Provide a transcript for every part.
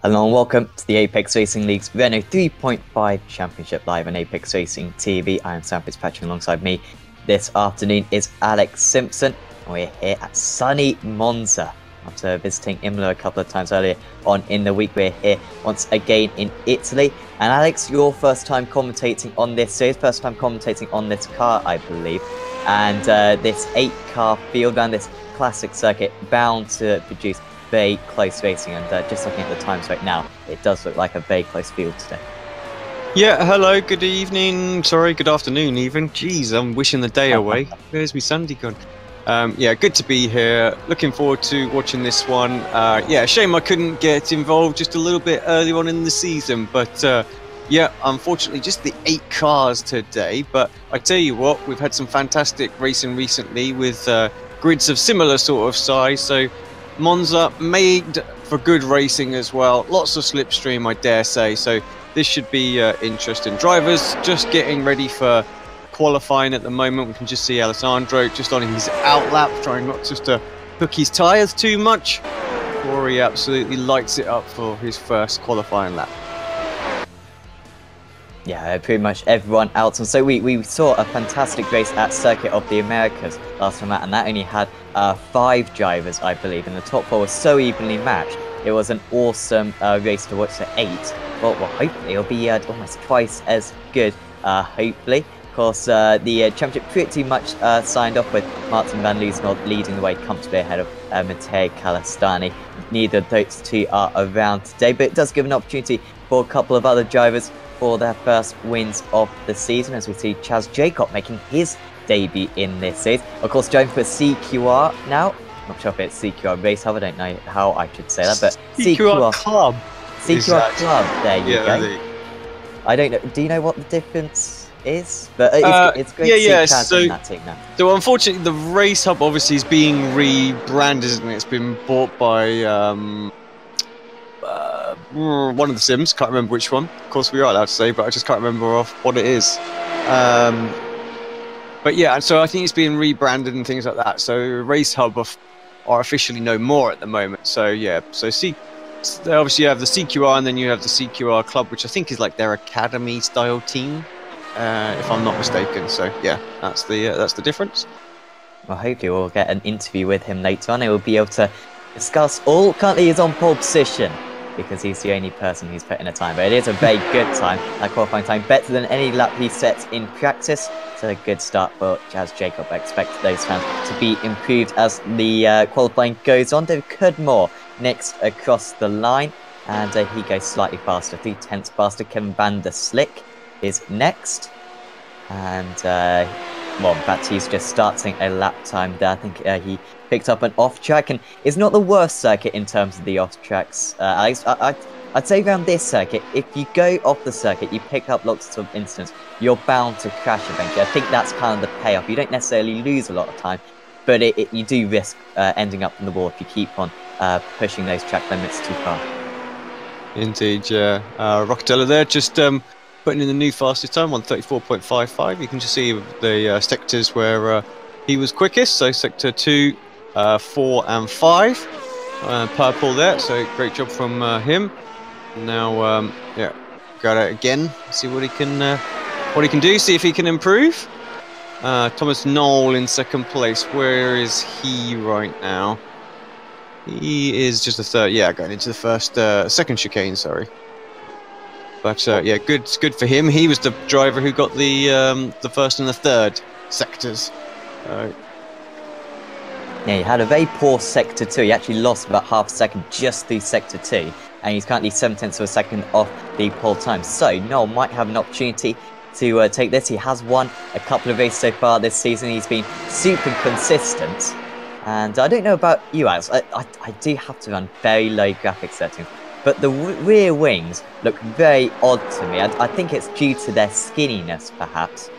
Hello and welcome to the Apex Racing League's Renault 3.5 Championship live on Apex Racing TV. I am Sam Fitzpatrick, alongside me this afternoon is Alex Simpson, and we're here at sunny Monza. After visiting Imola a couple of times earlier on in the week, we're here once again in Italy. And Alex, your first time commentating on this series, first time commentating on this car, I believe. And this 8-car field around this classic circuit bound to produce very close racing, and just looking at the times right now, it does look like a very close field today. Yeah, hello, good evening, sorry, good afternoon even. Jeez, I'm wishing the day away. Where's my Sunday gone? Yeah, good to be here. Looking forward to watching this one. Yeah, shame I couldn't get involved just a little bit earlier on in the season, but yeah, unfortunately just the 8 cars today. But I tell you what, we've had some fantastic racing recently with grids of similar sort of size, so Monza made for good racing as well. Lots of slipstream, I dare say, so this should be interesting. Drivers just getting ready for qualifying at the moment. We can just see Alessandro just on his outlap, trying not just to hook his tyres too much before he absolutely lights it up for his first qualifying lap. Yeah, pretty much everyone else. And so we saw a fantastic race at Circuit of the Americas last time out, and that only had 5 drivers, I believe, and the top 4 was so evenly matched. It was an awesome race to watch. So 8. Well, hopefully it'll be almost twice as good, hopefully. Of course, the championship pretty much signed off with Martin van Loosenholt leading the way comfortably ahead of Matteo Calastani. Neither of those two are around today, but it does give an opportunity for a couple of other drivers for their first wins of the season, as we see Chaz Jacob making his debut in this series. Of course, driving for CQR now. Not sure if it's CQR Race Hub, I don't know how I should say that, but CQR Club. CQR Club, there you go. I don't know, do you know what the difference is? But it's great to see Chaz in that team now. So unfortunately, the Race Hub obviously is being rebranded, isn't it? It's been bought by one of the Sims, can't remember which one. Of course, we are allowed to say, but I just can't remember off what it is. But yeah, so I think it's being rebranded and things like that. So Race Hub are officially no more at the moment. So yeah, so they obviously have the CQR, and then you have the CQR Club, which I think is like their academy style team, if I'm not mistaken. So yeah, that's the difference. Well, hopefully we'll get an interview with him later on, and we'll be able to discuss all. Currently he's on pole position because he's the only person who's put in a time, but it is a very good time, a qualifying time, better than any lap he sets in practice. So a good start for Chaz Jacob. I expect those times to be improved as the qualifying goes on. David Cudmore next across the line, and he goes slightly faster, 3/10 faster. Kevin van der Slick is next, and well, in fact, he's just starting a lap time there. I think he picked up an off-track, and it's not the worst circuit in terms of the off-tracks. I'd say around this circuit, if you go off the circuit, you pick up lots of incidents, you're bound to crash eventually. I think that's kind of the payoff. You don't necessarily lose a lot of time, but you do risk ending up on the wall if you keep on pushing those track limits too far. Indeed, yeah. Roccatella there, just putting in the new fastest time, 1:34.55. You can just see the sectors where he was quickest. So sector 2, 4 and 5. Purple there, so great job from him. Now, yeah, got it again. See what he can do. See if he can improve. Thomas Knoll in second place. Where is he right now? He is just the third. Yeah, going into the second chicane. Sorry. But yeah, good for him. He was the driver who got the first and the third sectors. Yeah, he had a very poor sector 2. He actually lost about half a second just through sector 2, and he's currently 0.7 of a second off the pole time. So Noel might have an opportunity to take this. He has won a couple of races so far this season. He's been super consistent, and I don't know about you, Alex. I do have to run very low graphics settings, but the rear wings look very odd to me. I think it's due to their skinniness, perhaps.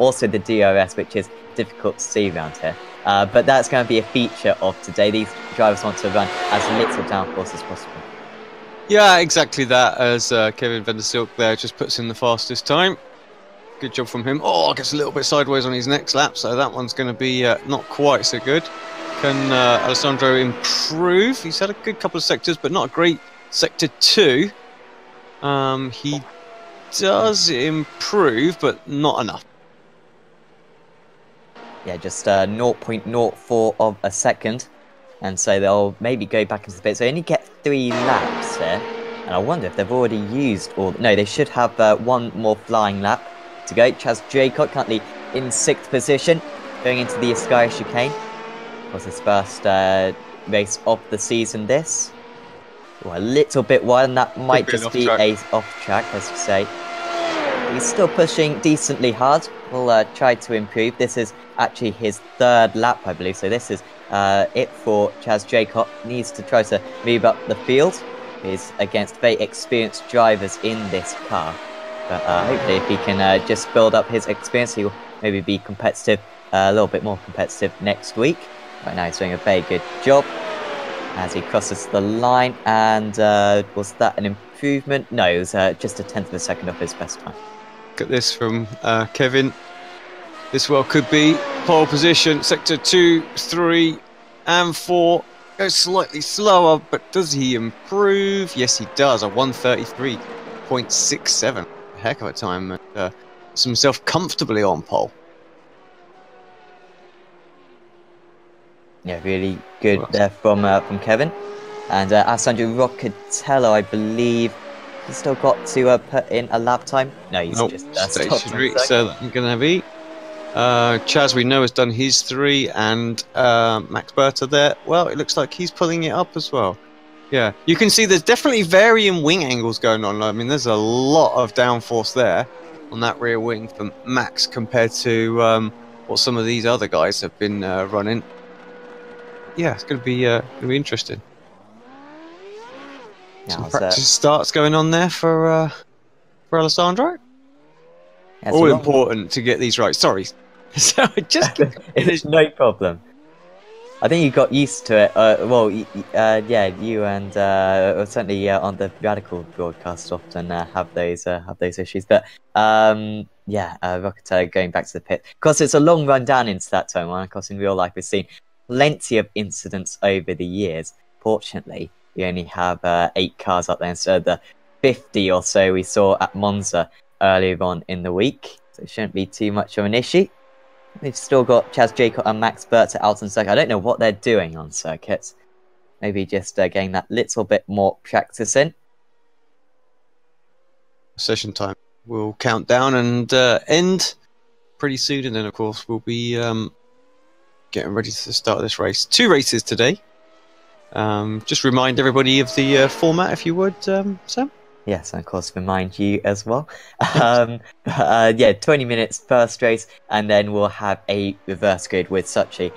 Also the DRS, which is difficult to see around here. But that's going to be a feature of today. These drivers want to run as little downforce as possible. Yeah, exactly that. As Kevin van der Silk there just puts in the fastest time. Good job from him. Oh, gets a little bit sideways on his next lap, so that one's going to be not quite so good. Can Alessandro improve? He's had a good couple of sectors, but not a great sector 2. He does improve, but not enough. Yeah, just 0.04 of a second. And so they'll maybe go back into the pit. So they only get 3 laps here. And I wonder if they've already used all... No, they should have one more flying lap to go. Chaz Jaycott currently in 6th position, going into the Sky chicane. Of course, his first race of the season, this. Oh, a little bit wide, and that might just be a off track, as you say. He's still pushing decently hard. We'll try to improve. This is actually his 3rd lap, I believe. So this is it for Chaz Jaycott. Needs to try to move up the field. He's against very experienced drivers in this car. But hopefully if he can just build up his experience, he'll maybe be competitive, a little bit more competitive next week. Right now he's doing a very good job as he crosses the line. And was that an improvement? No, it was just a 10th of a second off his best time. Look at this from Kevin. This well could be pole position. Sector 2, 3 and 4. Goes slightly slower, but does he improve? Yes, he does. A 1:33.67. Heck of a time. And puts himself comfortably on pole. Yeah, really good there from Kevin. And Alessandro Roccatello, I believe, he's still got to put in a lap time. No, he's just stationary. So that's going to be Chaz, we know, has done his 3, and Max Berta there. Well, it looks like he's pulling it up as well. Yeah, you can see there's definitely varying wing angles going on. I mean, there's a lot of downforce there on that rear wing from Max compared to what some of these other guys have been running. Yeah, it's going to be interesting. Yeah, some practice starts going on there for Alessandro. Yeah, all important to get these right. Sorry, so just it's no problem. I think you got used to it. Yeah, you and certainly on the Radical broadcast often have those issues. But yeah, Roccatello going back to the pit. Of course, it's a long run down into that turn one. Of course, in real life, we've seen plenty of incidents over the years. Fortunately, we only have 8 cars up there instead of the 50 or so we saw at Monza earlier on in the week. So it shouldn't be too much of an issue. They've still got Chaz Jaycott and Max Berta out on circuit. I don't know what they're doing on circuits. Maybe just getting that little bit more practice in. Session time will count down and end pretty soon, and then of course we'll be getting ready to start this race. 2 races today. Just remind everybody of the format, if you would, Sam. Yes, and of course remind you as well. Yeah, 20 minutes first race, and then we'll have a reverse grid with such a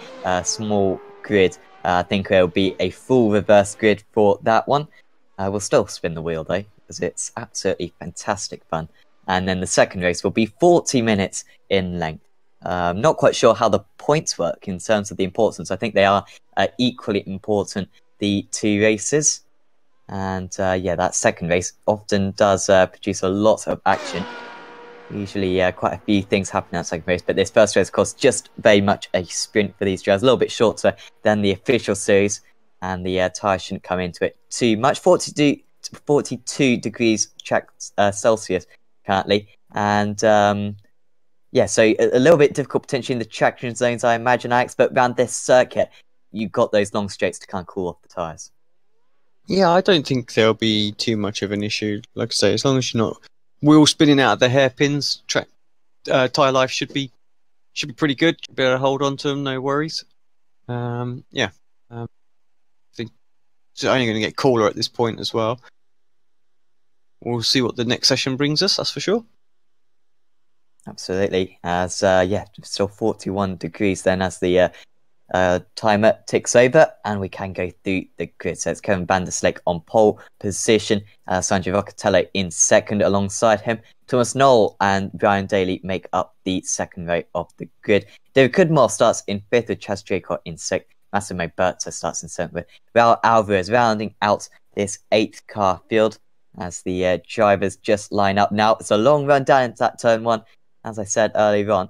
small grid. I think there'll be a full reverse grid for that one. We'll still spin the wheel though, because it's absolutely fantastic fun. And then the second race will be 40 minutes in length. Not quite sure how the points work in terms of the importance. I think they are equally important, the 2 races. And yeah, that second race often does produce a lot of action. Usually quite a few things happen in that second race, but this first race, of course, just very much a sprint for these drivers, a little bit shorter than the official series, and the tyres shouldn't come into it too much. 42 degrees Celsius currently, and yeah, so a little bit difficult potentially in the traction zones, I imagine, Alex, but around this circuit, you've got those long straights to kind of cool off the tyres. Yeah, I don't think there'll be too much of an issue. Like I say, as long as you're not wheel spinning out of the hairpins, tyre life should be pretty good. Be able to hold on to them, no worries. Yeah, I think it's only going to get cooler at this point as well. We'll see what the next session brings us, that's for sure. Absolutely. As yeah, still 41 degrees then as the timer ticks over, and we can go through the grid. So it's Kevin van der Sleek on pole position, Alessandro Roccatello in second alongside him. Thomas Knoll and Brian Daly make up the second row of the grid. David Cudmore starts in 5th with Chaz Jaycott in 6th. Massimo Berta starts in 7th with Raul Alvarez rounding out this 8th car field as the drivers just line up. Now, it's a long run down into that turn 1, as I said earlier on.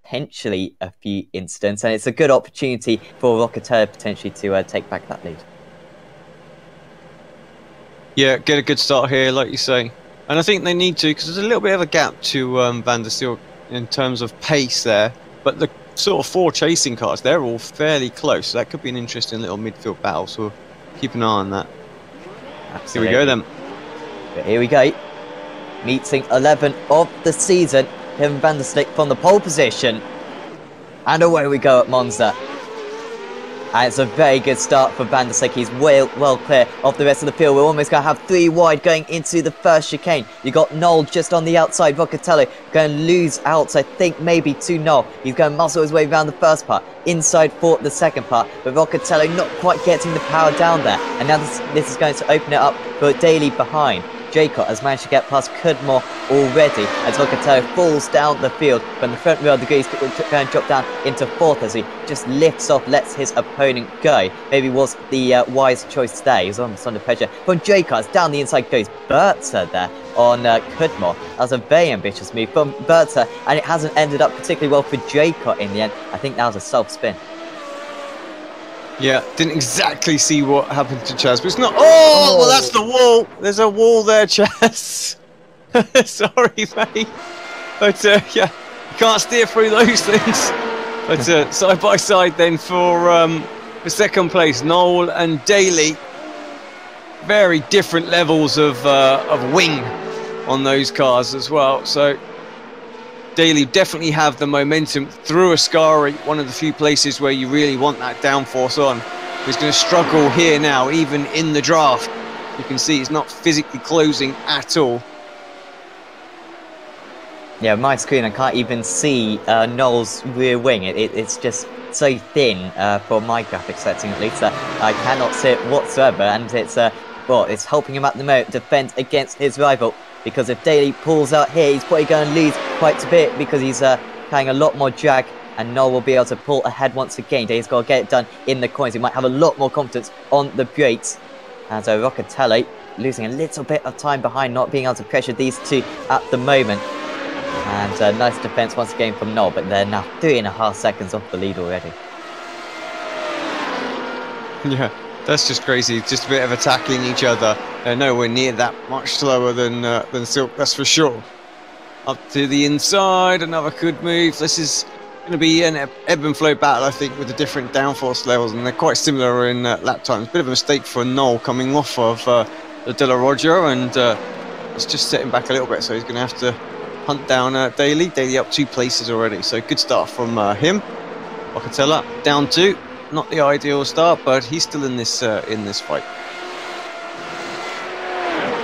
Potentially a few incidents, and it's a good opportunity for Locatelli potentially to take back that lead. Yeah, get a good start here, like you say. And I think they need to, because there's a little bit of a gap to Van der Stil in terms of pace there. But the sort of 4 chasing cars, they're all fairly close. So that could be an interesting little midfield battle, so keep an eye on that. Absolutely. Here we go then. But here we go. Meeting 11 of the season. Kevin van der Slik from the pole position. And away we go at Monza. And it's a very good start for Van der Slik. He's well clear of the rest of the field. We're almost going to have 3 wide going into the first chicane. You got Noel just on the outside. Locatelli going to lose out, I think, maybe to Noel. He's going to muscle his way around the first part. Inside for the second part. But Locatelli not quite getting the power down there. And now this is going to open it up for Daly behind. Jacob has managed to get past Cudmore already as Locatelli falls down the field from the front wheel of the grid. He's going to drop down into 4th as he just lifts off, lets his opponent go. Maybe was the wise choice there. He's almost under pressure from Jacob. Down the inside goes Bertha there on Cudmore. That was a very ambitious move from Bertha, and it hasn't ended up particularly well for Jacob in the end. I think that was a self-spin. Yeah, didn't exactly see what happened to Chaz, but it's not. Oh, well, that's the wall. There's a wall there, Chaz. Sorry, mate. But yeah, you can't steer through those things. But side by side then for second place, Noel and Daly. Very different levels of wing on those cars as well. So Daly definitely have the momentum through Ascari, one of the few places where you really want that downforce on. He's going to struggle here now, even in the draft. You can see he's not physically closing at all. Yeah, my screen, I can't even see Noel's rear wing. It's just so thin for my graphics setting, at least, that I cannot see it whatsoever. And it's it's helping him at the moment defend against his rival. Because if Daly pulls out here, he's probably going to lose quite a bit because he's carrying a lot more drag, and Noel will be able to pull ahead once again. Daly's got to get it done in the corners. He might have a lot more confidence on the brakes. And so Locatelli losing a little bit of time behind, not being able to pressure these two at the moment. And nice defence once again from Noel, but they're now 3.5 seconds off the lead already. Yeah. That's just crazy. Just a bit of attacking each other. Nowhere near that much slower than Silk, that's for sure. Up to the inside, another good move. This is going to be an ebb and flow battle, I think, with the different downforce levels, and they're quite similar in lap times. Bit of a mistake for Noel coming off of the De La Roger, and it's just setting back a little bit, so he's going to have to hunt down Daly. Daly up 2 places already, so good start from him. Locatelli down 2. Not the ideal start, but he's still in this fight.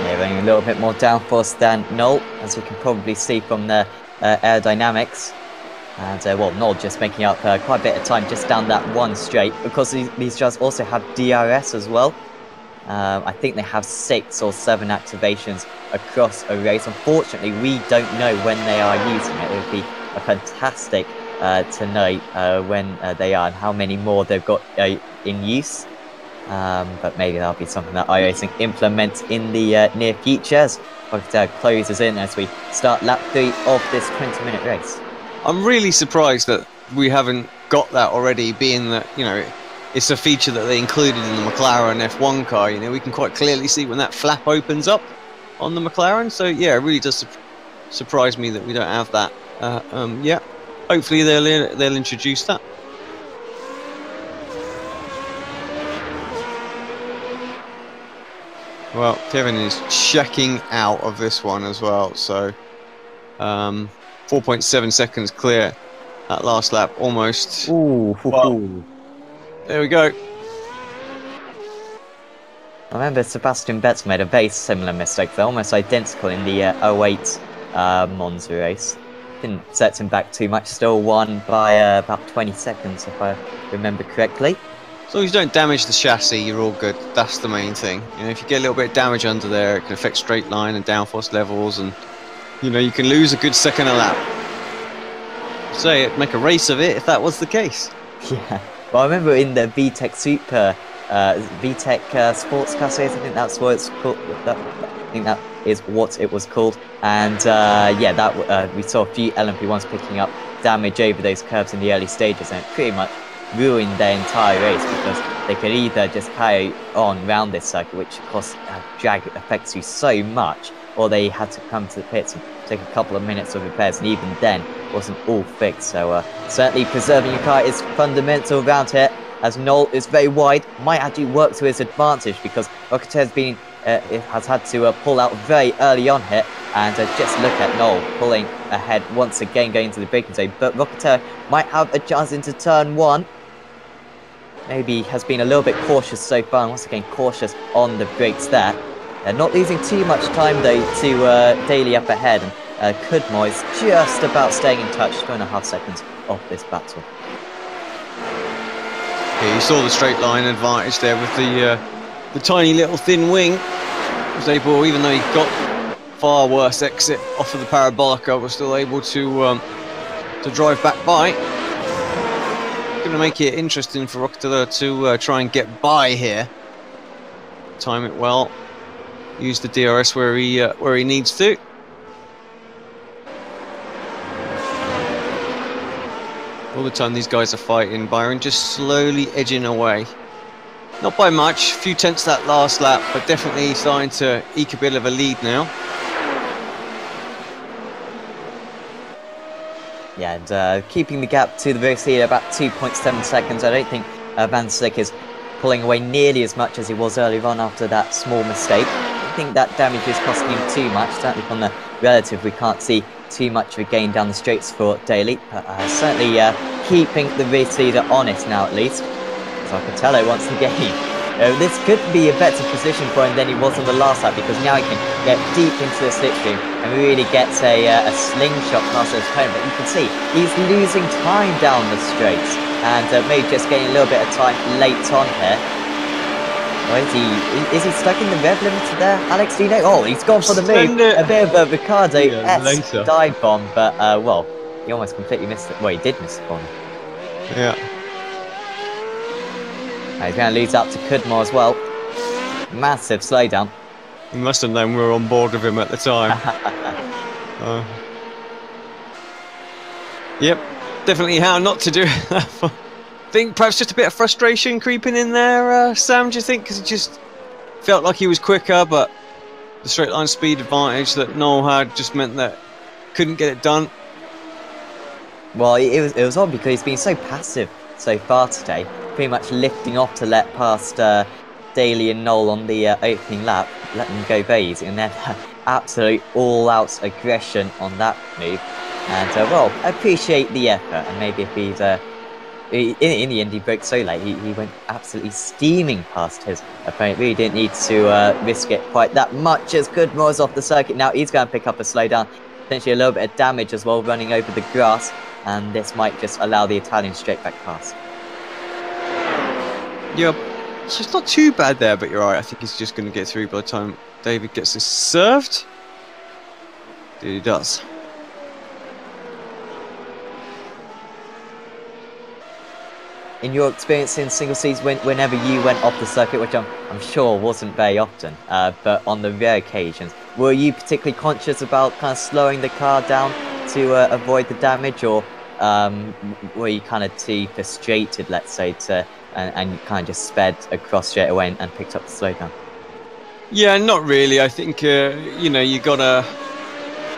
Yeah, running a little bit more downforce than Noel, as you can probably see from the aerodynamics. And well, Noel just making up quite a bit of time just down that one straight, because these just also have DRS as well. I think they have 6 or 7 activations across a race. Unfortunately, we don't know when they are using it. It would be a fantastic to know when they are and how many more they've got in use. But maybe that'll be something that iRacing implements in the near future as closes in as we start lap 3 of this 20-minute race. I'm really surprised that we haven't got that already, being that, you know, it's a feature that they included in the McLaren F1 car. You know, we can quite clearly see when that flap opens up on the McLaren. So yeah, it really does surprise me that we don't have that. Yeah. Hopefully they'll introduce that. Well, Kevin is checking out of this one as well, so 4.7 seconds clear that last lap, almost. Ooh, well, there we go. I remember Sebastian Vettel made a very similar mistake. They're almost identical in the 08 Monza race. Didn't set him back too much, still won by about 20 seconds if I remember correctly. As long as you don't damage the chassis, you're all good. That's the main thing. You know, if you get a little bit of damage under there, it can affect straight line and downforce levels, and you know, you can lose a good second a lap. Say it, make a race of it if that was the case. Yeah, well, I remember in the VTEC Super VTech Sports Car Series. I think that's what it's called. I think that is what it was called. And yeah, that we saw a few LMP1s picking up damage over those curves in the early stages, and it pretty much ruined their entire race because they could either just carry on around this circuit, which of course drag affects you so much, or they had to come to the pits and take a couple of minutes of repairs, and even then it wasn't all fixed. So certainly preserving your car is fundamental around here, as Noel is very wide, might actually work to his advantage because Rocketeer has had to pull out very early on here, and just look at Noel pulling ahead once again going into the braking zone, but Rocketeer might have a chance into turn 1. Maybe has been a little bit cautious so far, and once again cautious on the brakes there. They're not losing too much time though to Daly up ahead, and Kudmo is just about staying in touch, 2.5 seconds off this battle. Yeah, you saw the straight line advantage there with the tiny little thin wing. Was able, even though he got far worse exit off of the Parabolica, was still able to drive back by. Going to make it interesting for Rocketeer to try and get by here. Time it well. Use the DRS where he needs to. All the time these guys are fighting, Byron just slowly edging away. Not by much, a few tenths that last lap, but definitely starting to eke a bit of a lead now. Yeah, and keeping the gap to the race leader about 2.7 seconds. I don't think Van Slick is pulling away nearly as much as he was earlier on after that small mistake. I don't think that damage is costing him too much. Certainly from the relative, we can't see too much of a gain down the straights for Daly. But certainly keeping the race leader honest now at least. Zarcatello once again. This could be a better position for him than he was on the last lap, because now he can get deep into the slipstream and really get a slingshot past his opponent. But you can see he's losing time down the straights, and maybe just getting a little bit of time late on here. Or is he stuck in the rev limiter there, Alex? Do you know? Oh, he's gone for the move. A bit of a Ricardo-esque dive bomb, but well, he almost completely missed it. Well, he did miss the bomb. Yeah. He's going to lose out to Kudmo as well. Massive slowdown. He must have known we were on board with him at the time. Yep, definitely how not to do it. I think perhaps just a bit of frustration creeping in there, Sam, do you think? Because it just felt like he was quicker, but the straight line speed advantage that Noel had just meant that couldn't get it done. Well, it was odd because he's been so passive so far today, pretty much lifting off to let past Daly and Noel on the opening lap, letting them go very easy, and then absolute all-out aggression on that move. And well, I appreciate the effort, and maybe if he's in the end he broke so late, he went absolutely steaming past his opponent. Really didn't need to risk it quite that much, as Kudmo is off the circuit now. He's going to pick up a slowdown, potentially a little bit of damage as well, running over the grass, and this might just allow the Italian straight back pass. Yep, so it's not too bad there, but you're right. I think he's just going to get through by the time David gets this served. He does. In your experience in single seats, whenever you went off the circuit, which I'm sure wasn't very often, but on the rare occasions, were you particularly conscious about kind of slowing the car down to avoid the damage, or were you kind of too frustrated, let's say, and you kind of just sped across straight away and picked up the slowdown? Yeah, not really. I think, you know, you gotta...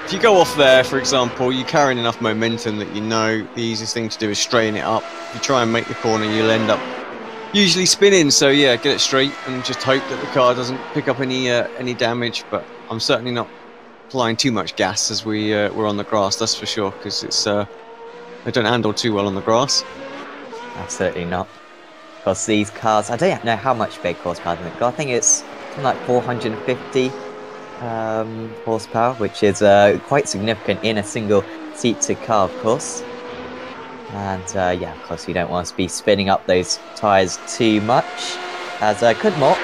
If you go off there, for example, you're carrying enough momentum that you know the easiest thing to do is straighten it up. If you try and make the corner, you'll end up usually spinning. So yeah, get it straight and just hope that the car doesn't pick up any damage. But I'm certainly not applying too much gas as we're on the grass, that's for sure, because it's they don't handle too well on the grass. Absolutely not. Because these cars, I don't know how much big horsepower they've got. I think it's something like 450 horsepower, which is quite significant in a single seated car, of course. And yeah, of course you don't want to be spinning up those tyres too much, as Kudmo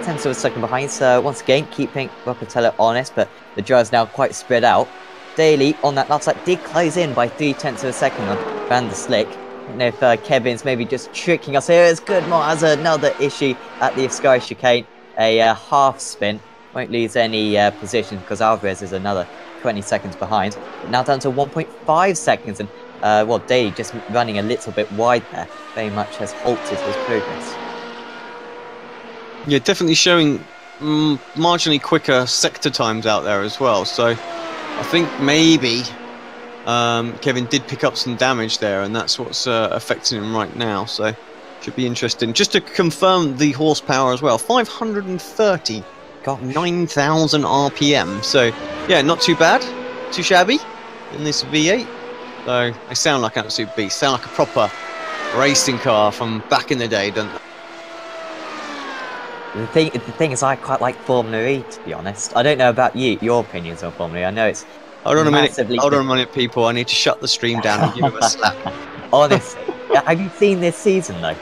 tends to be a second behind. So once again, keeping Rocketeer honest, but the drive's now quite spread out. Daly on that last lap did close in by 0.3 of a second on Van der Slick. And if Kevin's maybe just tricking us here, it's good. Mo has another issue at the Sky chicane. A half spin. Won't lose any position because Alvarez is another 20 seconds behind. But now down to 1.5 seconds. And, well, Daly just running a little bit wide there. Very much has halted his progress. Yeah, definitely showing marginally quicker sector times out there as well. So I think maybe Kevin did pick up some damage there, and that's what's affecting him right now. So should be interesting. Just to confirm the horsepower as well, 530, got 9,000 RPM. So yeah, not too bad, too shabby in this V8. So they sound like an absolute beast. Sound like a proper racing car from back in the day, don't they? The thing is, I quite like Formula E, to be honest. I don't know about you, your opinions on Formula E. I know it's Hold on a minute, people. I need to shut the stream down and give him a slap. Honestly, have you seen this season though?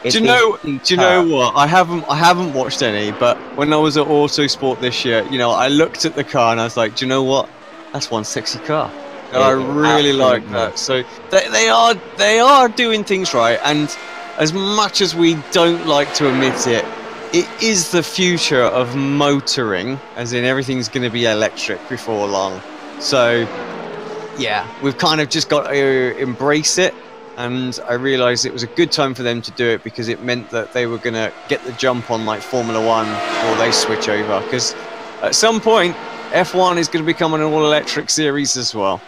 Do you know what? I haven't watched any, but when I was at Autosport this year, you know, I looked at the car and I was like, do you know what? That's one sexy car. And I really like that. So they are doing things right, and as much as we don't like to admit it, it is the future of motoring, as in everything's going to be electric before long. So, yeah, we've kind of just got to embrace it, and I realised it was a good time for them to do it because it meant that they were going to get the jump on like Formula One before they switch over, because at some point F1 is going to become an all-electric series as well.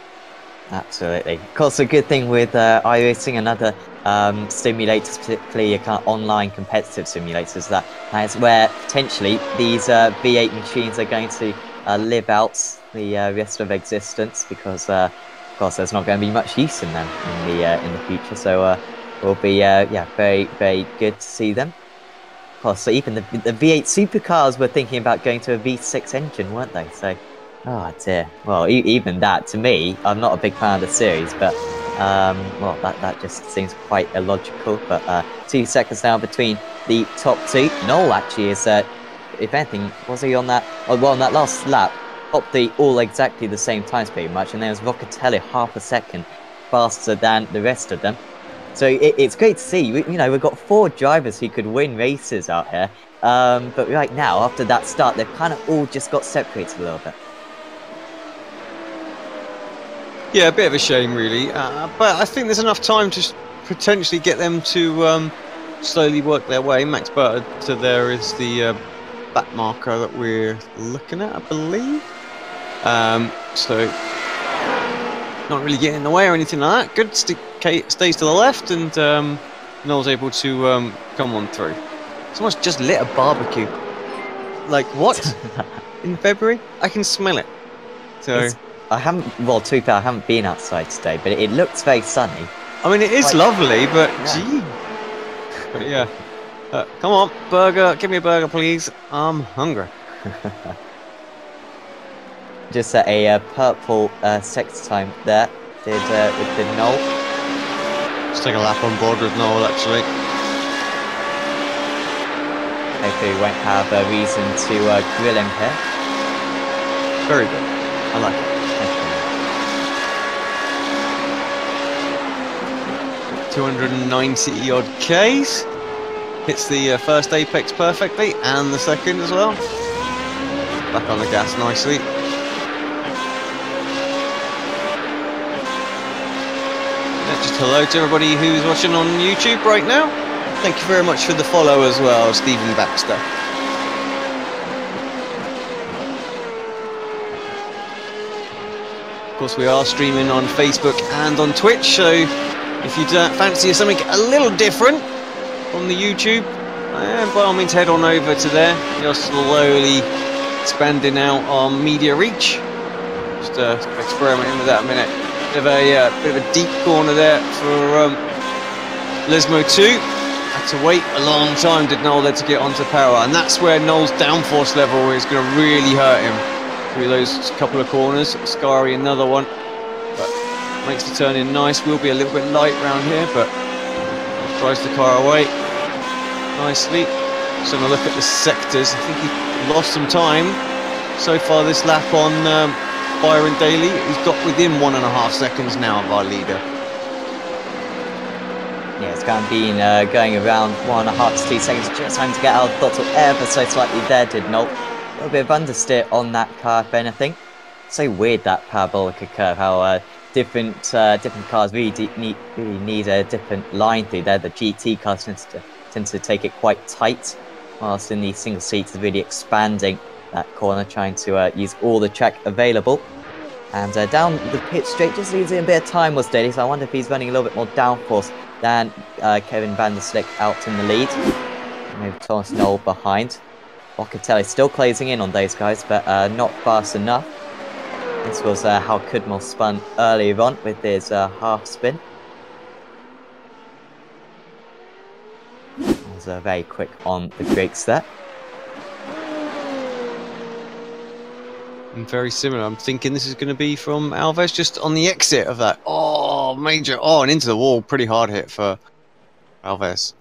Absolutely. Of course, a good thing with iRacing and other simulators, particularly kind of online competitive simulators, that is where potentially these V8 machines are going to live out the rest of existence, because of course there's not going to be much use in them in the future. So it will be yeah, very, very good to see them. Of course, so even the V8 supercars were thinking about going to a V6 engine, weren't they? So, oh dear. Well, even that, to me, I'm not a big fan of the series, but well, that just seems quite illogical. But 2 seconds now between the top two. Noel actually is, if anything, was he on that? Oh, well, on that last lap, topped the all exactly the same times pretty much, and there was Vocatelli half a second faster than the rest of them. So it's great to see. You know, we've got 4 drivers who could win races out here, but right now, after that start, they've kind of all just got separated a little bit. Yeah, a bit of a shame, really. But I think there's enough time to potentially get them to slowly work their way. Max Berta to there is the back marker that we're looking at, I believe. So not really getting in the way or anything like that. Good, stays to the left, and Noel's able to come on through. Someone's just lit a barbecue. Like, what? In February? I can smell it. So I haven't, well, to be fair, I haven't been outside today, but it looks very sunny. I mean, it is like, lovely, but yeah. Gee. But yeah. Come on, burger. Give me a burger, please. I'm hungry. Just a purple sector time there. Did Noel. Let's take a lap on board with Noel, actually. Hopefully we won't have a reason to grill him here. Very good. I like it. 290 odd Ks. Hits the first apex perfectly, and the second as well. Back on the gas nicely. Yeah, just hello to everybody who's watching on YouTube right now. Thank you very much for the follow as well, Stephen Baxter. Of course, we are streaming on Facebook and on Twitch, so if you don't fancy something a little different on the YouTube, by all means head on over to there. You're slowly expanding out our media reach. Just experimenting with that a minute. Bit of a deep corner there for Lesmo 2. Had to wait a long time, did Noel, there to get onto power, and that's where Noel's downforce level is going to really hurt him through those couple of corners. Scary, another one, but makes the turn in nice. Will be a little bit light round here, but drives the car away nicely. Just having a look at the sectors. I think he lost some time so far this lap on Byron Daly. He's got within 1.5 seconds now of our leader. Yeah, it's kind of been going around 1.5 to 2 seconds, just trying to get out of the throttle ever so slightly there, did not. A little bit of understeer on that car, if anything. So weird, that parabolic curve, how different cars really need a different line through there. The GT cars tend to take it quite tight, whilst in the single seats is really expanding that corner, trying to use all the track available. And down the pit straight just leaves in a bit of time was Daly, so I wonder if he's running a little bit more downforce than Kevin van der Slick out in the lead. Maybe Thomas Knoll behind. Locatelli still closing in on those guys, but not fast enough. This was how Kudmel spun earlier on with his half spin. Was very quick on the brakes there. And very similar. I'm thinking this is going to be from Alves just on the exit of that. Oh, major. Oh, and into the wall. Pretty hard hit for Alves.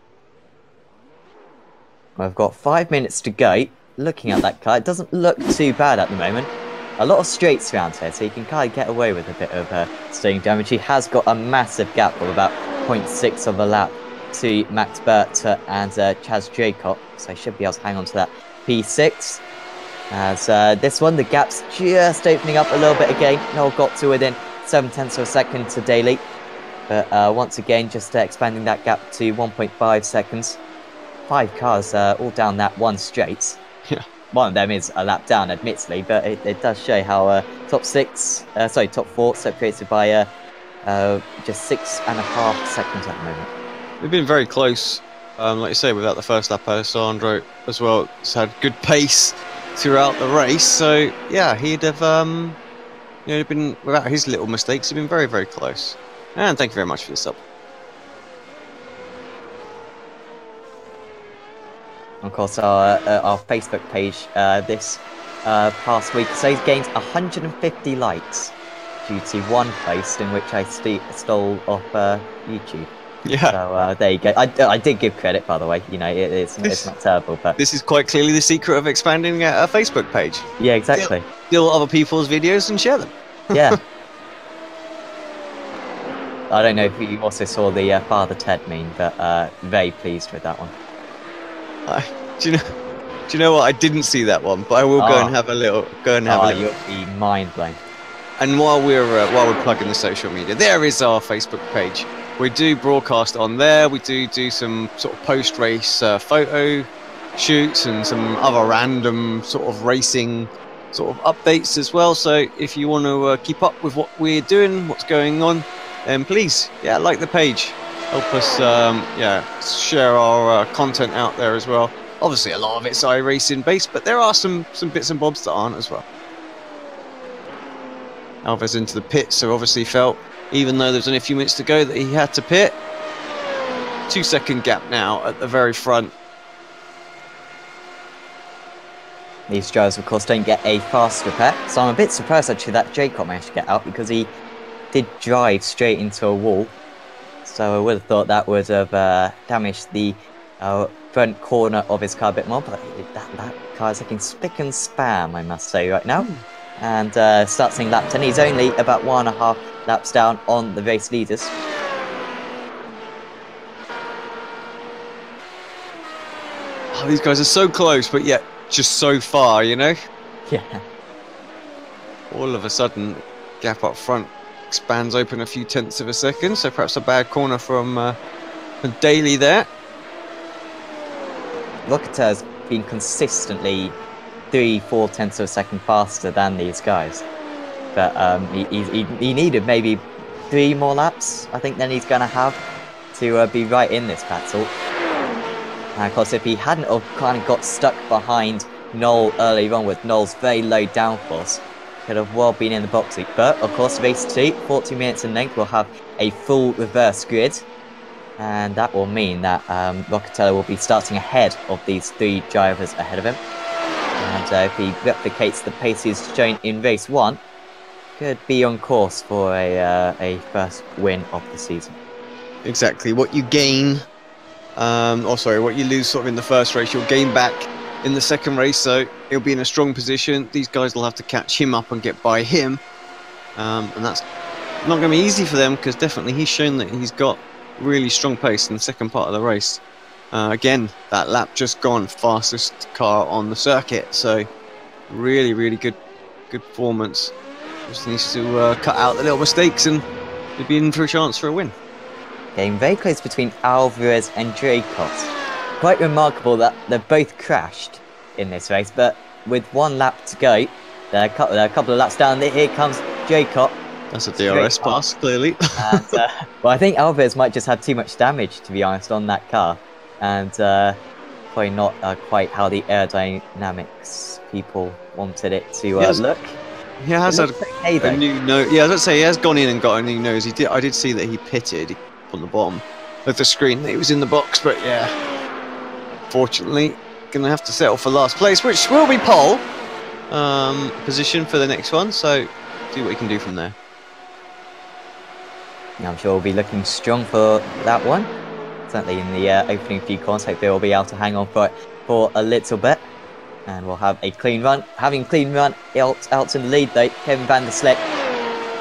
We've got 5 minutes to go. Looking at that car, it doesn't look too bad at the moment. A lot of straights around here, so you can kind of get away with a bit of steering damage. He has got a massive gap of about 0.6 of a lap to Max Berter and Chaz Jacob, so he should be able to hang on to that P6. As this one, the gap's just opening up a little bit again. Noel got to within 0.7 of a second to Daly, but once again, just expanding that gap to 1.5 seconds. 5 cars all down that one straight. Yeah. One of them is a lap down, admittedly, but it does show how top 4 separated by just 6.5 seconds at the moment. We've been very close, like you say, without the first lap. Alessandro as well has had good pace throughout the race, so yeah, he'd have been, without his little mistakes, he'd been very, very close. And thank you very much for the sub. Of course, our Facebook page this past week, so he's gained 150 likes due to one post in which I stole off YouTube. Yeah. So there you go. I did give credit, by the way. You know, it's not terrible, but this is quite clearly the secret of expanding a Facebook page. Yeah, exactly. Steal other people's videos and share them. Yeah. I don't know if you also saw the Father Ted meme, but very pleased with that one. Do you know what? I didn't see that one, but I will go and have a little. You'll be mind blown. And while we're plugging the social media, there is our Facebook page. We do broadcast on there. We do some sort of post-race photo shoots and some other random sort of racing sort of updates as well. So if you want to keep up with what we're doing, what's going on, then please, like the page. Help us, share our content out there as well. Obviously, a lot of it's iRacing based, but there are some bits and bobs that aren't as well. Alves into the pit, so obviously felt, even though there's only a few minutes to go, that he had to pit. 2-second gap now at the very front. These drivers, of course, don't get a fast repair, so I'm a bit surprised actually that Jacob managed to get out, because he did drive straight into a wall. So I would have thought that would have damaged the front corner of his car a bit more, but that car is looking spick and span, I must say, right now. And starts in lap 10. He's only about 1.5 laps down on the race leaders. Oh, these guys are so close, but yet just so far, you know? Yeah. All of a sudden, gap up front expands open a few tenths of a second, so perhaps a bad corner from Daly there. Locatelli's been consistently 3-4 tenths of a second faster than these guys, but he needed maybe 3 more laps, I think, than he's going to have to be right in this battle. And of course, if he hadn't have kind of got stuck behind Noel early on with Noel's very low downforce, could have well been in the box seat. But of course, race 2, 40 minutes in length, will have a full reverse grid, and that will mean that Locatelli will be starting ahead of these 3 drivers ahead of him. And if he replicates the pace he's shown in race 1, could be on course for a first win of the season. Exactly. What you gain, what you lose sort of in the first race, you'll gain back in the second race, so he'll be in a strong position. These guys will have to catch him up and get by him, and that's not going to be easy for them, because definitely he's shown that he's got really strong pace in the second part of the race. Again, that lap just gone, fastest car on the circuit. So really good performance. Just needs to cut out the little mistakes and he'd be in for a chance for a win. Game very close between Alvarez and Jacob. Quite remarkable that they both crashed in this race, but with one lap to go, they're a couple of laps down. Here comes Jacob. That's a DRS pass, clearly. And, well, I think Alvarez might just have too much damage, to be honest, on that car. And probably not quite how the aerodynamics people wanted it to look. He has a new nose. Yeah, let's say he has gone in and got a new nose. I did see that he pitted on the bottom of the screen. He was in the box, but yeah, fortunately, gonna have to settle for last place, which will be pole position for the next one. So see what he can do from there. I'm sure we'll be looking strong for that one. Certainly in the opening few corners, hopefully we'll be able to hang on for it for a little bit. And we'll have a clean run. Having clean run, out in the lead though, Kevin van der Slik.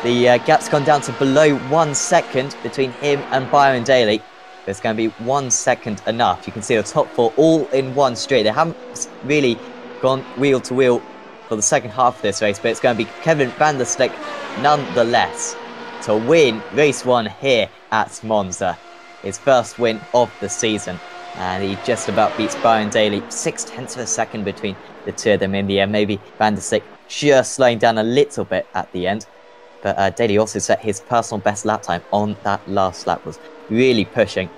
The gap's gone down to below 1 second between him and Byron Daly. There's going to be 1 second enough. You can see the top four all in one straight. They haven't really gone wheel to wheel for the second half of this race, but it's going to be Kevin van der Slik nonetheless to win race one here at Monza. His first win of the season. And he just about beats Byron Daly. 0.6 of a second between the two of them in the end. Maybe van der Slik just slowing down a little bit at the end. But Daly also set his personal best lap time on that last lap. Was really pushing.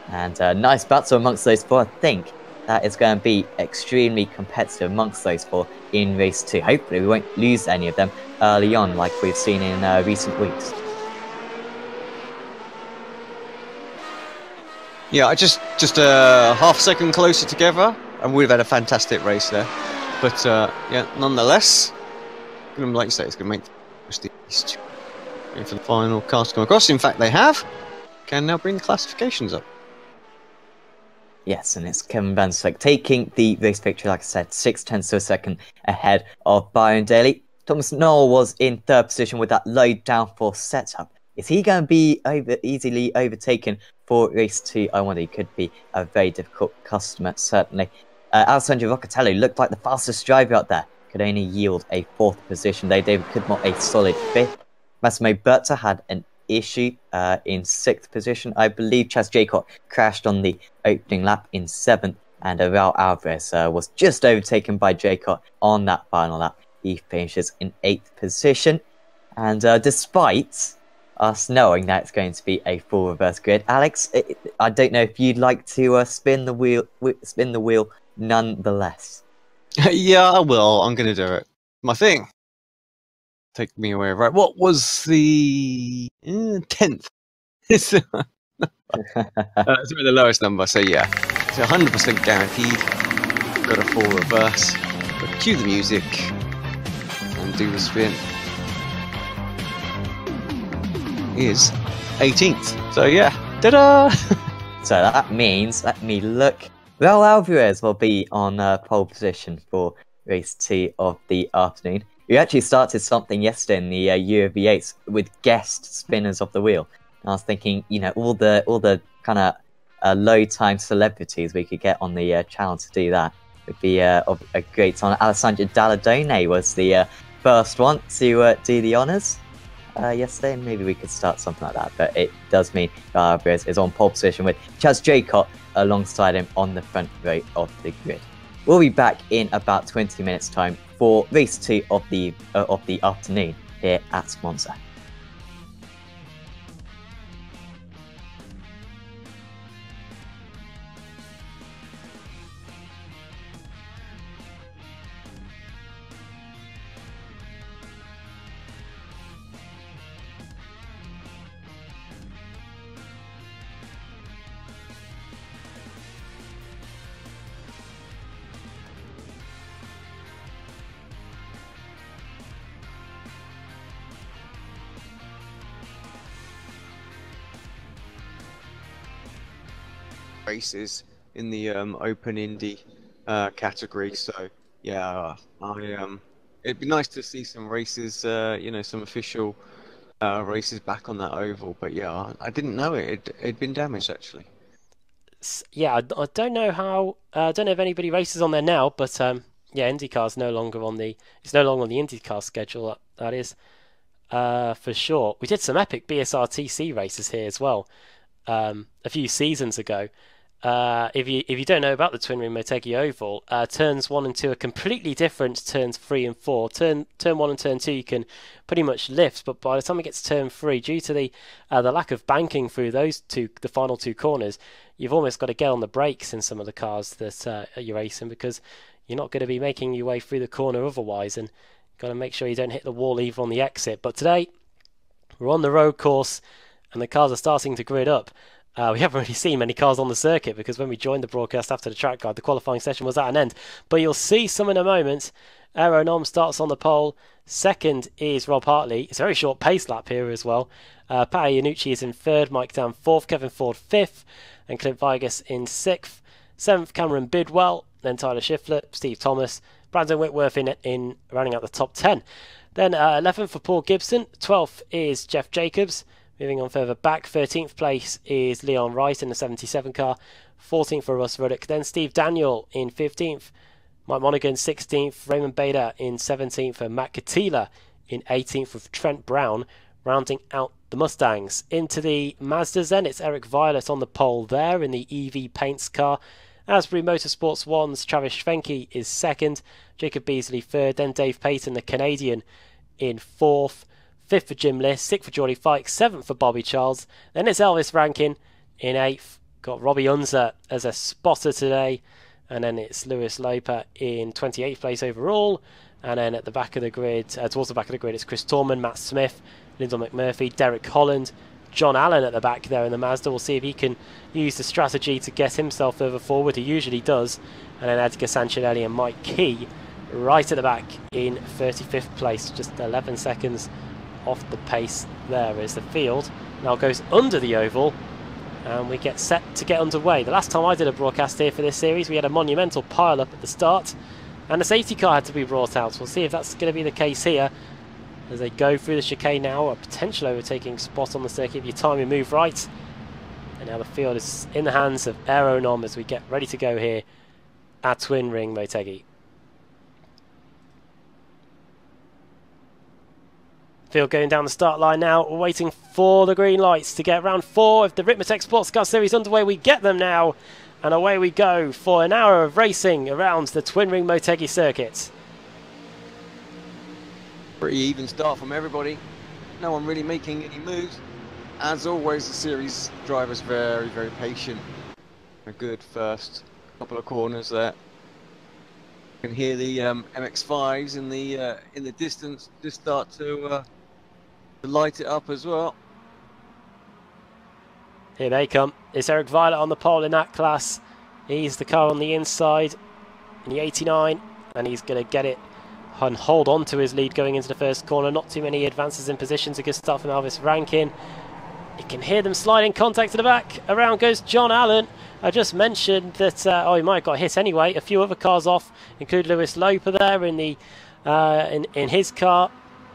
And nice battle amongst those four. I think that is going to be extremely competitive amongst those four in race two. Hopefully we won't lose any of them early on like we've seen in recent weeks. Yeah, just a half second closer together, and we'd have had a fantastic race there. But yeah, nonetheless, like you say, it's going to make these waiting for the final cars to come across. In fact, they have. Can now bring the classifications up. Yes, and it's Kevin van der Slik taking the race victory, like I said, 0.6 of a second ahead of Byron Daly. Thomas Noel was in third position with that low downforce setup. Is he going to be easily overtaken for race two? I wonder. He could be a very difficult customer, certainly. Alessandro Locatelli looked like the fastest driver out there. Could only yield a fourth position. David Kudmore a solid fifth. Massimo Berta had an issue in sixth position. I believe Chas Jacob crashed on the opening lap in seventh. And Raul Alvarez was just overtaken by Jacob on that final lap. He finishes in eighth position. And despite us knowing that it's going to be a full reverse grid, Alex, I don't know if you'd like to spin the wheel nonetheless. Yeah, I will. I'm going to do it. My thing. Take me away. Right. What was the 10th? It's the lowest number. So yeah, it's 100% guaranteed. Got a full reverse. But cue the music and do the spin. Is 18th. So yeah, ta-da! So that means, let me look, Raul Alvarez will be on pole position for race two of the afternoon. We actually started something yesterday in the Euro V8s with guest spinners of the wheel. And I was thinking, you know, all the kind of low time celebrities we could get on the channel to do that would be of a great time. Alessandro Dalladone was the first one to do the honours yesterday, and maybe we could start something like that. But it does mean Alvarez is on pole position with Chas Jacob alongside him on the front row of the grid. We'll be back in about 20 minutes time for race two of the afternoon here at Monza. Races in the Open Indy category. So yeah, it'd be nice to see some races, you know, some official races back on that oval, but yeah, I didn't know it'd been damaged actually. Yeah, I don't know how. I don't know if anybody races on there now, but yeah, IndyCar's no longer on the. It's no longer on the IndyCar schedule. That is for sure. We did some epic BSRTC races here as well a few seasons ago. If you don't know about the Twin Ring Motegi Oval, turns 1 and 2 are completely different to turns 3 and 4. Turn 1 and turn 2 you can pretty much lift, but by the time it gets to turn 3, due to the lack of banking through the final two corners, you've almost got to get on the brakes in some of the cars that you're racing, because you're not going to be making your way through the corner otherwise, and you've got to make sure you don't hit the wall either on the exit. But today we're on the road course and the cars are starting to grid up. We haven't really seen many cars on the circuit, because when we joined the broadcast after the track guide, the qualifying session was at an end. But you'll see some in a moment. Aeronom starts on the pole. Second is Rob Hartley. It's a very short pace lap here as well. Pat Iannucci is in third, Mike Dam fourth, Kevin Ford fifth, and Clint Vigas in sixth. Seventh, Cameron Bidwell, then Tyler Schiffler, Steve Thomas, Brandon Whitworth in rounding out the top 10. Then 11th for Paul Gibson. 12th is Jeff Jacobs. Moving on further back, 13th place is Leon Wright in the 77 car. 14th for Russ Ruddock. Then Steve Daniel in 15th. Mike Monaghan 16th. Raymond Bader in 17th. And Matt Katila in 18th, with Trent Brown rounding out the Mustangs. Into the Mazdas then, it's Eric Violet on the pole there in the EV Paints car. Asbury Motorsports 1's Travis Schwenke is second. Jacob Beasley third. Then Dave Payton, the Canadian, in fourth. Fifth for Jim Liss, sixth for Geordie Fikes, seventh for Bobby Charles. Then it's Elvis Rankin in eighth. Got Robbie Unser as a spotter today. And then it's Lewis Loper in 28th place overall. And then at the back of the grid, towards the back of the grid, it's Chris Torman, Matt Smith, Lyndon McMurphy, Derek Holland, John Allen at the back there in the Mazda. We'll see if he can use the strategy to get himself further forward. He usually does. And then Edgar Sanchinelli and Mike Key right at the back in 35th place, just 11 seconds off the pace there as the field now goes under the oval, and we get set to get underway. The last time I did a broadcast here for this series, we had a monumental pile-up at the start, and a safety car had to be brought out. We'll see if that's going to be the case here as they go through the chicane now. A potential overtaking spot on the circuit if you time your move right. And now the field is in the hands of Aeronom as we get ready to go here at Twin Ring Motegi. Field going down the start line now, waiting for the green lights to get round 4 of the Ritmatech Sports Car Series underway. We get them now, and away we go for an hour of racing around the Twin Ring Motegi circuit. Pretty even start from everybody. No one really making any moves. As always, the series driver's very, very patient. A good first couple of corners there. You can hear the MX-5s in the distance just start to light it up as well. Here they come. It's Eric Violet on the pole in that class. He's the car on the inside in the 89, and he's going to get it and hold on to his lead going into the first corner. Not too many advances in positions. A good start from Elvis Rankin. You can hear them sliding contact to the back. Around goes John Allen. I just mentioned that he might have got hit anyway. A few other cars off, include Lewis Loper there in the in his car.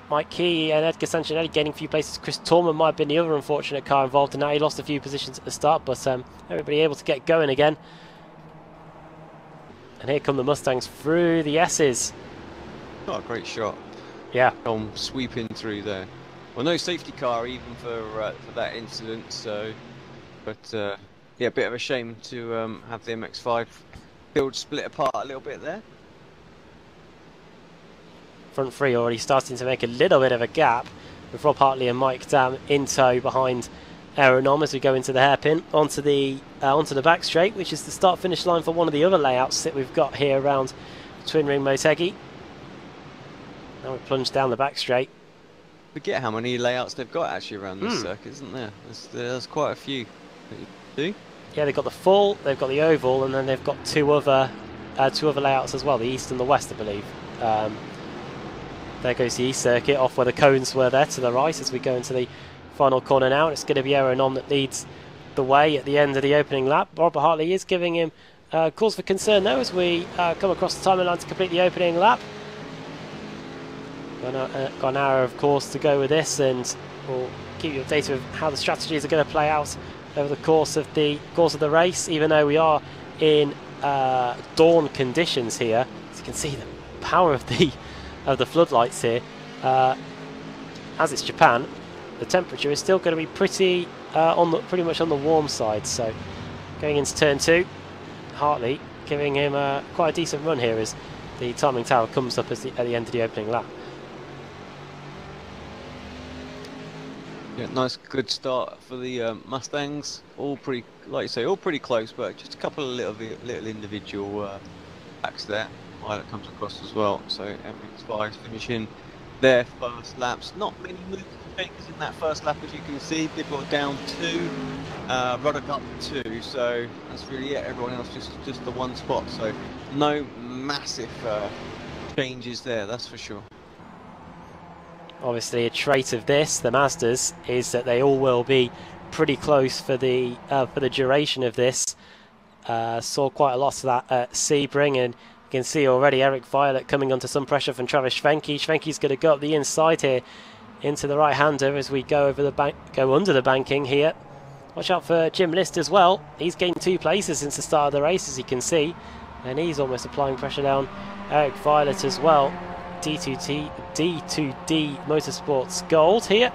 Mike Key and Edgar Sanchinelli gaining a few places. Chris Torman might have been the other unfortunate car involved in that. He lost a few positions at the start, but everybody able to get going again. And here come the Mustangs through the S's. Oh, a great shot. Yeah. Sweeping through there. Well, no safety car even for that incident. So, but yeah, a bit of a shame to have the MX-5 field split apart a little bit there. Front three already starting to make a little bit of a gap, with Rob Hartley and Mike Dam in tow behind Aeronom as we go into the hairpin onto the back straight, which is the start-finish line for one of the other layouts that we've got here around Twin Ring Motegi. Now we plunge down the back straight. Forget how many layouts they've got actually around this circuit, isn't there? There's quite a few that you do. Yeah, they've got the full, they've got the oval, and then they've got two other layouts as well, the east and the west, I believe. There goes the east circuit, off where the cones were there to the right as we go into the final corner now. And it's going to be Aeronom that leads the way at the end of the opening lap. Robert Hartley is giving him cause for concern though as we come across the timing line to complete the opening lap. Got an hour of course to go with this, and we'll keep you updated with how the strategies are going to play out over the course of the race. Even though we are in dawn conditions here, as you can see the power of the floodlights here. As it's Japan, the temperature is still going to be pretty much on the warm side. So going into turn 2, Hartley giving him quite a decent run here as the timing tower comes up at the end of the opening lap. Yeah, nice, good start for the Mustangs. All pretty, like you say, all pretty close, but just a couple of little individual backs there. Violet comes across as well. So MX5 finishing their first laps. Not many moving changes in that first lap, as you can see. People are down 2, Ruddock up 2. So that's really it. Everyone else just the one spot. So no massive changes there. That's for sure. Obviously, a trait of this, the Mazdas, is that they all will be pretty close for the duration of this. Saw quite a lot of that at Sebring, and you can see already Eric Violet coming under some pressure from Travis Schwenke. Schwenke's going to go up the inside here into the right-hander as we go over the go under the banking here. Watch out for Jim List as well. He's gained 2 places since the start of the race, as you can see, and he's almost applying pressure down Eric Violet as well. D2D Motorsports Gold here.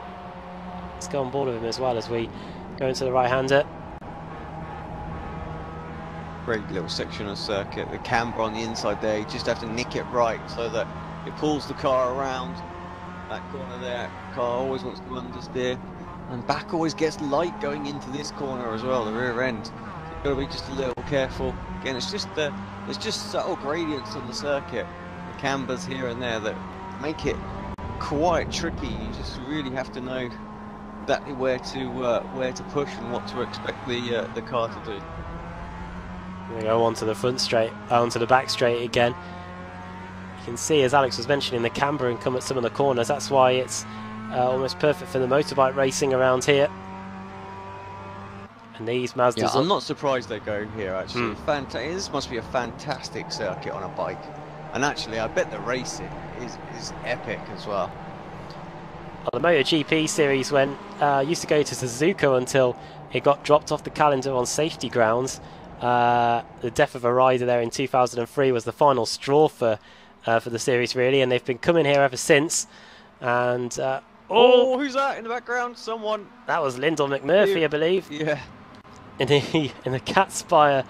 Let's go on board with him as well as we go into the right-hander. Great little section of circuit. The camber on the inside there, you just have to nick it right so that it pulls the car around that corner there. Car always wants to understeer, and back always gets light going into this corner as well, the rear end. So you've got to be just a little careful. Again, it's just there's just subtle gradients on the circuit. Cambers here and there that make it quite tricky. You just really have to know exactly where to push and what to expect the car to do. We go onto the front straight, onto the back straight again. You can see, as Alex was mentioning, the camber and come at some of the corners. That's why it's almost perfect for the motorbike racing around here. And these Mazdas. Yeah, I'm not surprised they go here. Actually, this must be a fantastic circuit on a bike. And actually, I bet the racing is epic as well. Well, the MotoGP series used to go to Suzuka until it got dropped off the calendar on safety grounds. The death of a rider there in 2003 was the final straw for the series, really, and they've been coming here ever since. And who's that in the background? Someone. That was Lyndon McMurphy, I believe. Yeah. In the Catspire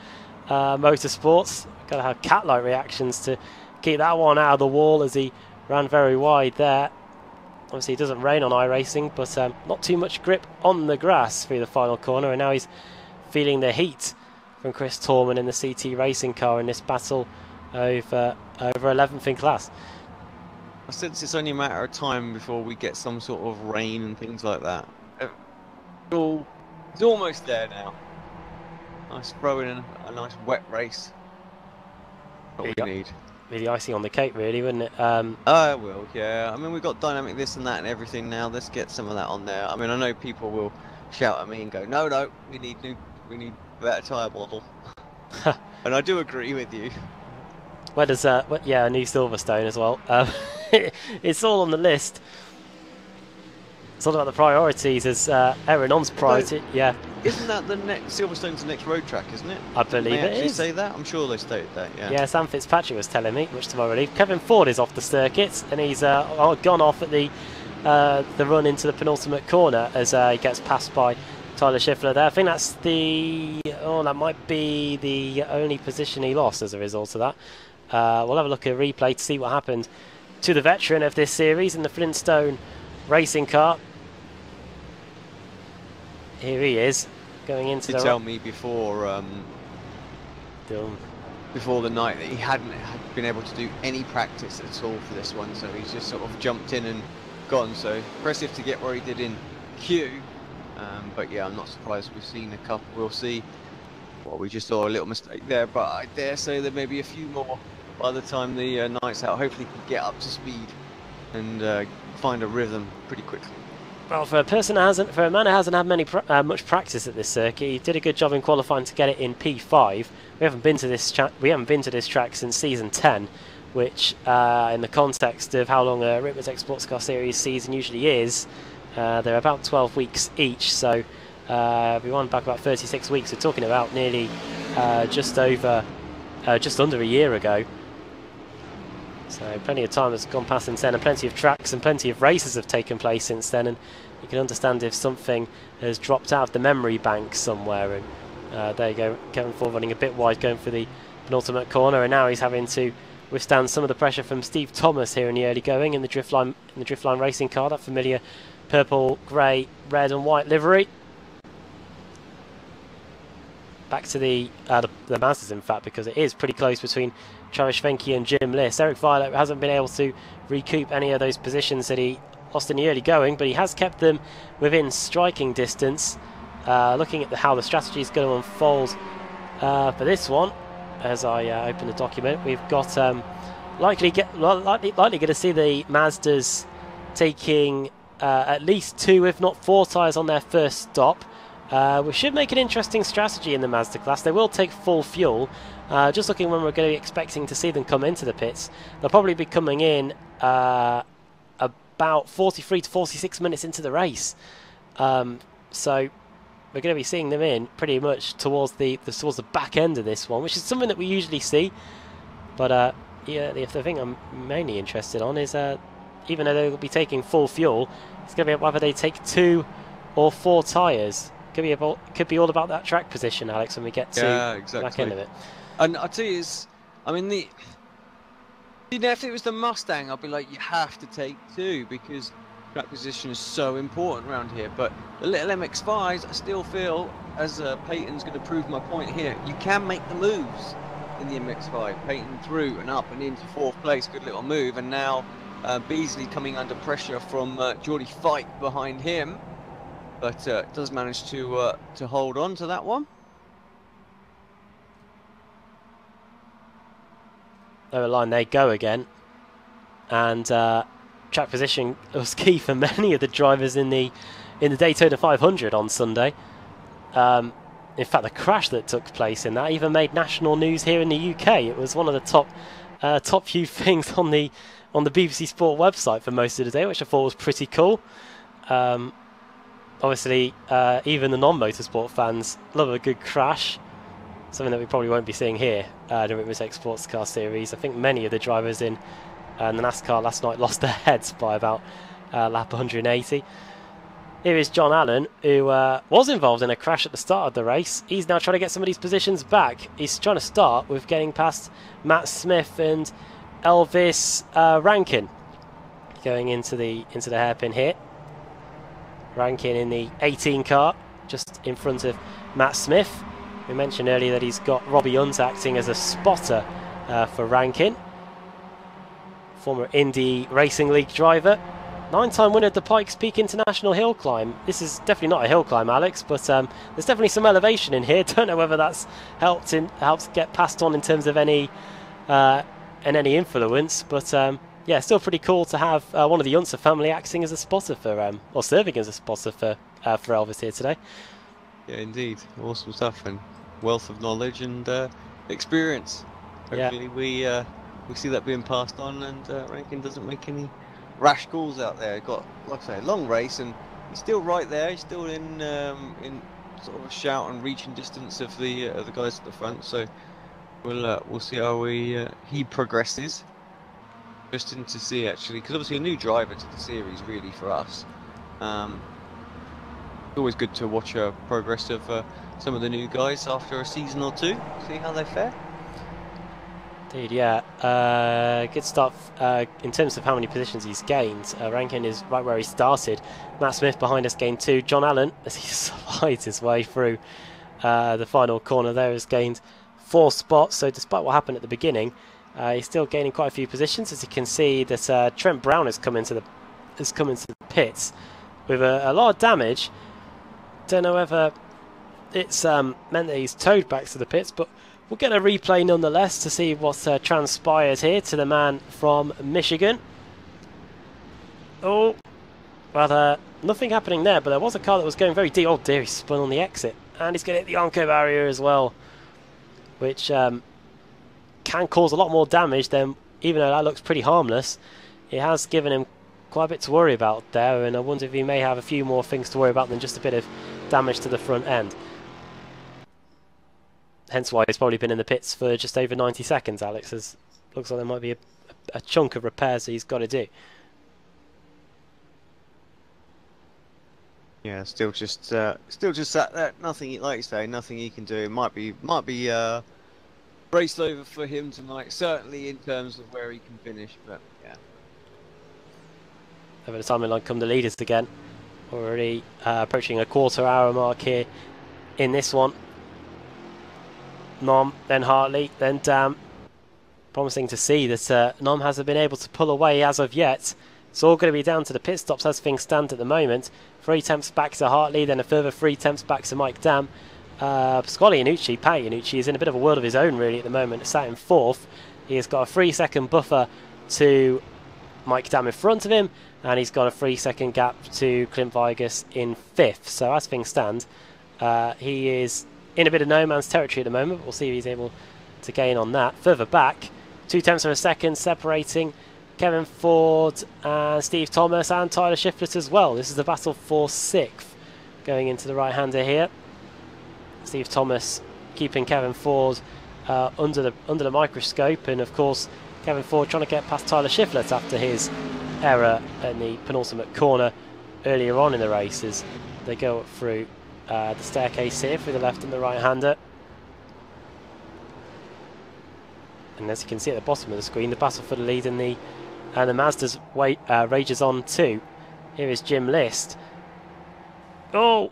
Motorsports, got to have cat-like reactions to keep that one out of the wall as he ran very wide there. Obviously it doesn't rain on iRacing, but not too much grip on the grass through the final corner, and now he's feeling the heat from Chris Torman in the CT racing car in this battle over 11th in class. I sense it's only a matter of time before we get some sort of rain and things like that. It's almost there now. Nice throwing in a nice wet race. What we need. Be the icing on the cake, really, wouldn't it? I will, yeah. I mean, we've got dynamic this and that and everything now. Let's get some of that on there. I mean, I know people will shout at me and go, no, we need better tyre model. And I do agree with you. Where does a new Silverstone as well. It's all on the list. It's all about the priorities, as Aaron On's priority. Yeah. Isn't that the next Silverstone's the next road track, isn't it? I believe it is. Did they say that? I'm sure they stated that. Yeah. Yeah, Sam Fitzpatrick was telling me, much to my relief. Kevin Ford is off the circuit, and he's gone off at the run into the penultimate corner as he gets passed by Tyler Schiffler there. I think that's that might be the only position he lost as a result of that. We'll have a look at a replay to see what happened to the veteran of this series in the Flintstone racing car. Here he is, going into the... tell me before the night that he hadn't been able to do any practice at all for this one, so he's just sort of jumped in and gone. So impressive to get where he did in Q. But yeah, I'm not surprised we've seen a couple. We'll see. Well, we just saw a little mistake there, but I dare say there may be a few more by the time the night's out. Hopefully he can get up to speed and find a rhythm pretty quickly. Well, for a man who hasn't had much practice at this circuit, he did a good job in qualifying to get it in P5. We haven't been to this track since season 10, which, in the context of how long a Ripper's X Sports Car Series season usually is, They're about 12 weeks each, so we won back about 36 weeks. We're talking about nearly just under a year ago. So plenty of time has gone past since then, and plenty of tracks and plenty of races have taken place since then, and you can understand if something has dropped out of the memory bank somewhere. And there you go, Kevin Ford running a bit wide, going for the penultimate corner, and now he's having to withstand some of the pressure from Steve Thomas here in the early going in the Driftline racing car, that familiar purple, grey, red and white livery. Back to the Mazdas, in fact, because it is pretty close between Travis Schwenke and Jim Liss. Eric Violet hasn't been able to recoup any of those positions that he lost in the early going, but he has kept them within striking distance. Looking at how the strategy is going to unfold for this one, as I open the document, we've got likely going to see the Mazdas taking at least 2, if not 4 tyres on their first stop. We should make an interesting strategy in the Mazda class. They will take full fuel. Just looking when we're going to be expecting to see them come into the pits, they'll probably be coming in about 43 to 46 minutes into the race. So we're going to be seeing them in pretty much towards the back end of this one, which is something that we usually see. But yeah, the thing I'm mainly interested on is even though they'll be taking full fuel, it's going to be whether they take 2 or 4 tyres. Could be all about that track position, Alex, when we get to the back end of it. And I'll tell you, if it was the Mustang, I'd be like, you have to take 2 because track position is so important around here. But the little MX-5s, I still feel, as Peyton's going to prove my point here, you can make the moves in the MX-5. Peyton through and up and into 4th place, good little move. And now Beasley coming under pressure from Geordie Fike behind him. But does manage to hold on to that one. Over line they go again, and track position was key for many of the drivers in the Daytona 500 on Sunday. In fact, the crash that took place in that even made national news here in the UK. It was one of the top few things on the BBC Sport website for most of the day, which I thought was pretty cool. Obviously, even the non-motorsport fans love a good crash, something that we probably won't be seeing here during the Mosaic Sports Car Series. I think many of the drivers in the NASCAR last night lost their heads by about lap 180. Here is John Allen, who was involved in a crash at the start of the race. He's now trying to get some of these positions back. He's trying to start with getting past Matt Smith and Elvis Rankin, going into the hairpin here. Rankin in the 18 car, just in front of Matt Smith. We mentioned earlier that he's got Robbie Hunt acting as a spotter for Rankin. Former Indy Racing League driver. 9-time winner of the Pikes Peak International Hill Climb. This is definitely not a hill climb, Alex, but there's definitely some elevation in here. Don't know whether that's helps get passed on in terms of any influence, but yeah, still pretty cool to have one of the Unser family acting as a spotter for, or serving as a spotter for Elvis here today. Yeah, indeed, awesome stuff and wealth of knowledge and experience. Hopefully, we see that being passed on, and Rankin doesn't make any rash calls out there. Got, like I say, a long race, and he's still right there. He's still in sort of a shout and reaching distance of the guys at the front. So we'll see how he progresses. Interesting to see, actually, because obviously a new driver to the series, really, for us. It's always good to watch progress of some of the new guys after a season or two, see how they fare. Indeed, yeah. Good start in terms of how many positions he's gained. Rankin is right where he started. Matt Smith behind us gained 2. John Allen, as he slides his way through the final corner there, has gained 4 spots. So despite what happened at the beginning, he's still gaining quite a few positions. As you can see, that Trent Brown has come into the pits with a lot of damage. Don't know whether it's meant that he's towed back to the pits, but we'll get a replay nonetheless to see what transpired here to the man from Michigan. Oh, well, nothing happening there, but there was a car that was going very deep. Oh dear, he spun on the exit, and he's going to hit the Onco barrier as well, which can cause a lot more damage than, even though that looks pretty harmless, it has given him quite a bit to worry about there, and I wonder if he may have a few more things to worry about than just a bit of damage to the front end. Hence why he's probably been in the pits for just over 90 seconds, Alex, as looks like there might be a chunk of repairs that he's got to do. Yeah, still just sat there. Nothing, like you say, nothing he can do. It might be race over for him tonight. Certainly in terms of where he can finish, but yeah. Over the timing line come the leaders again. Already approaching a quarter-hour mark here in this one. Nom, then Hartley, then Dam. Promising to see that Nom hasn't been able to pull away as of yet. It's all going to be down to the pit stops as things stand at the moment. 3 attempts back to Hartley, then a further 3 attempts back to Mike Dam. Pasquale Iannucci, Pat Iannucci, is in a bit of a world of his own really at the moment, sat in 4th. He has got a 3-second buffer to Mike Dam in front of him, and he's got a 3-second gap to Clint Vigus in 5th. So as things stand, he is in a bit of no man's territory at the moment. We'll see if he's able to gain on that. Further back, 2 tenths of a second separating Kevin Ford and Steve Thomas and Tyler Shiflett as well. This is the battle for 6th going into the right-hander here. Steve Thomas keeping Kevin Ford under the microscope, and of course Kevin Ford trying to get past Tyler Shiflett after his error in the penultimate corner earlier on in the races. They go up through the staircase here through the left and the right-hander. And as you can see at the bottom of the screen, the battle for the lead in the Mazda's rages on too. Here is Jim List. Oh,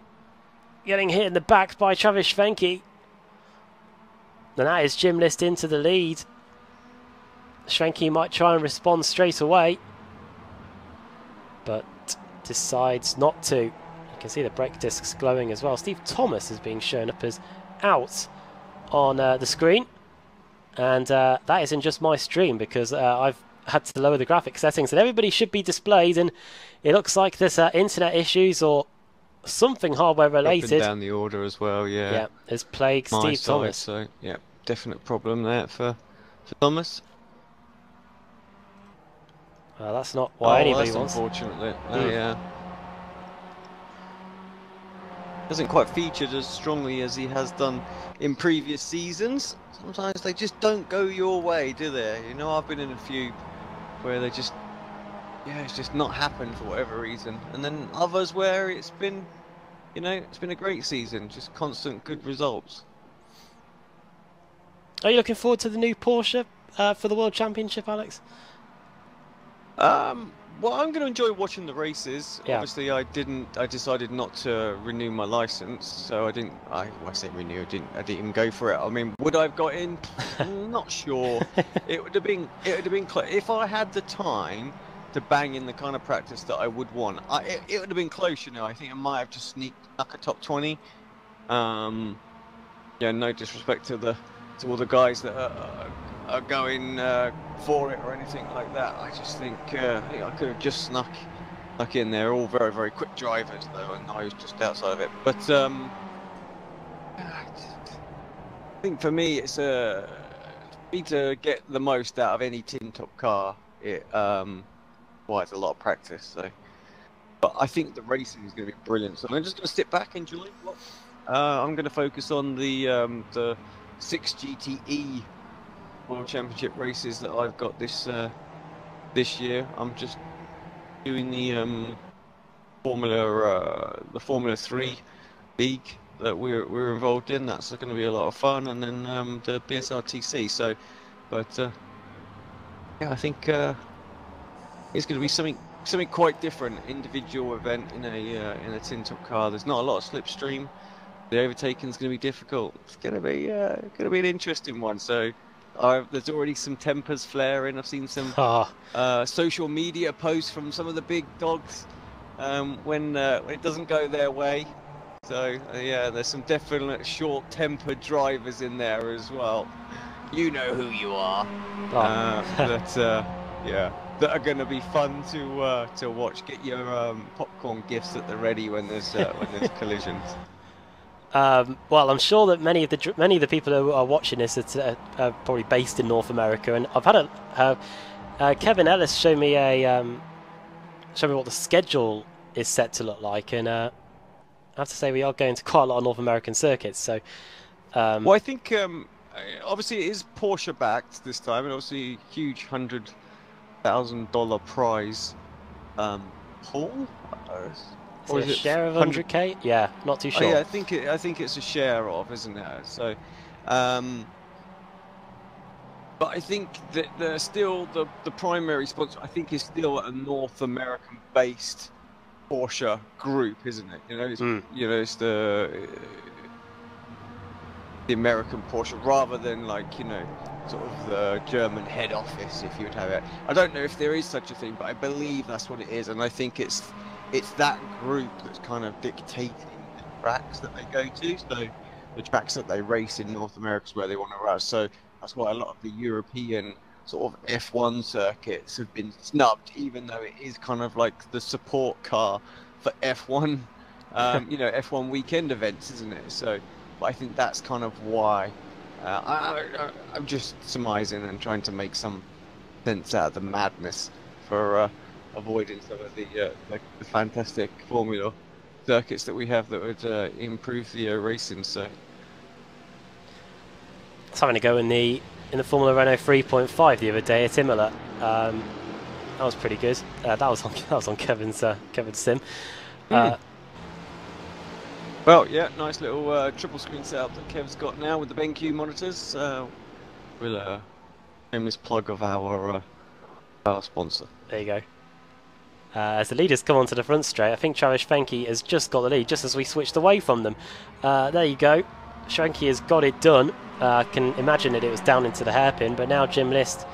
getting hit in the back by Travis Schwenke. And that is Jim List into the lead. Schwenke might try and respond straight away, but decides not to. You can see the brake discs glowing as well. Steve Thomas is being shown up as out on the screen. And that isn't just my stream, because I've had to lower the graphic settings, and everybody should be displayed, and it looks like there's internet issues or something hardware related. Up and down the order as well, yeah. Yeah, has plagued Steve Thomas. So yeah, definite problem there for Thomas. That's not why anybody wants. Unfortunately, yeah. Hasn't quite featured as strongly as he has done in previous seasons. Sometimes they just don't go your way, do they? You know, I've been in a few where they just, it's just not happened for whatever reason. And then others where it's been, it's been a great season, just constant good results. Are you looking forward to the new Porsche for the World Championship, Alex? Well, I'm going to enjoy watching the races. Yeah. Obviously, I decided not to renew my license, so I didn't. I say renew. I didn't even go for it. I mean, would I have got in? Not sure. It would have been if I had the time to bang in the kind of practice that I would want. It would have been close. I think I might have just snuck a top 20. Yeah, no disrespect to all the guys that are going for it or anything like that. I just think I could have just snuck in there. All very, very quick drivers though, and I was just outside of it. But I think for me, it's need to get the most out of any tin top car. It's a lot of practice. So, but I think the racing is going to be brilliant. So I'm just going to sit back, enjoy. I'm going to focus on the 6 GTE World Championship races that I've got this year. I'm just doing the Formula 3 league that we're involved in. That's going to be a lot of fun, and then the BSRTC. So, but yeah, I think it's going to be something quite different. Individual event in a tin top car. There's not a lot of slipstream. The overtaking is going to be difficult. It's going to be an interesting one. So. There's already some tempers flaring. I've seen some social media posts from some of the big dogs when it doesn't go their way. So yeah, there's some definite short-tempered drivers in there as well. You know who you are. That are going to be fun to watch. Get your popcorn gifts at the ready when there's collisions. Well, I'm sure that many of the people who are watching this are probably based in North America, and I've had Kevin Ellis show me a show me what the schedule is set to look like. And I have to say, we are going to quite a lot of North American circuits. So, well, I think obviously it is Porsche backed this time, and obviously huge $100,000 prize pool. Or is it a share of 100k? Yeah, not too sure. Oh, yeah, I think it's a share of, isn't it? So, but I think that the primary sponsor, I think, is still a North American based Porsche group, isn't it? You know, it's the American Porsche rather than sort of the German head office, if you would have it. I don't know if there is such a thing, but I believe that's what it is, and I think it's that group that's kind of dictating the tracks that they go to. So the tracks that they race in North America is where they want to race. So that's why a lot of the European sort of F1 circuits have been snubbed, even though it is kind of like the support car for F1, F1 weekend events, isn't it? So, but I think that's kind of why. I'm just surmising and trying to make some sense out of the madness for avoiding some of the fantastic Formula circuits that we have that would improve the racing. So, it's having to go in the Formula Renault 3.5 the other day at Imola. That was pretty good. That was on Kevin's sim. Well, yeah, nice little triple screen setup that Kev's got now with the BenQ monitors. With a shameless plug of our sponsor. There you go. As the leaders come onto the front straight, I think Travis Schwenke has just got the lead, just as we switched away from them. There you go. Schwenke has got it done. I can imagine that it was down into the hairpin, but now Jim List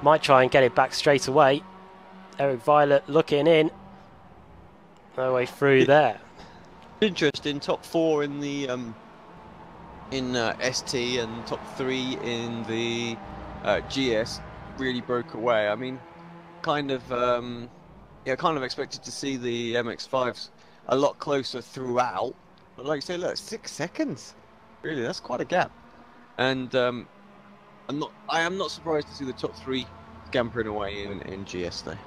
might try and get it back straight away. Eric Violet looking in. No way through there. Interesting, top 4 in the ST and top 3 in the GS really broke away. I mean, kind of expected to see the MX-5s a lot closer throughout, but like you say, look, 6 seconds. Really, that's quite a gap. And I am not surprised to see the top 3 scampering away in GS though.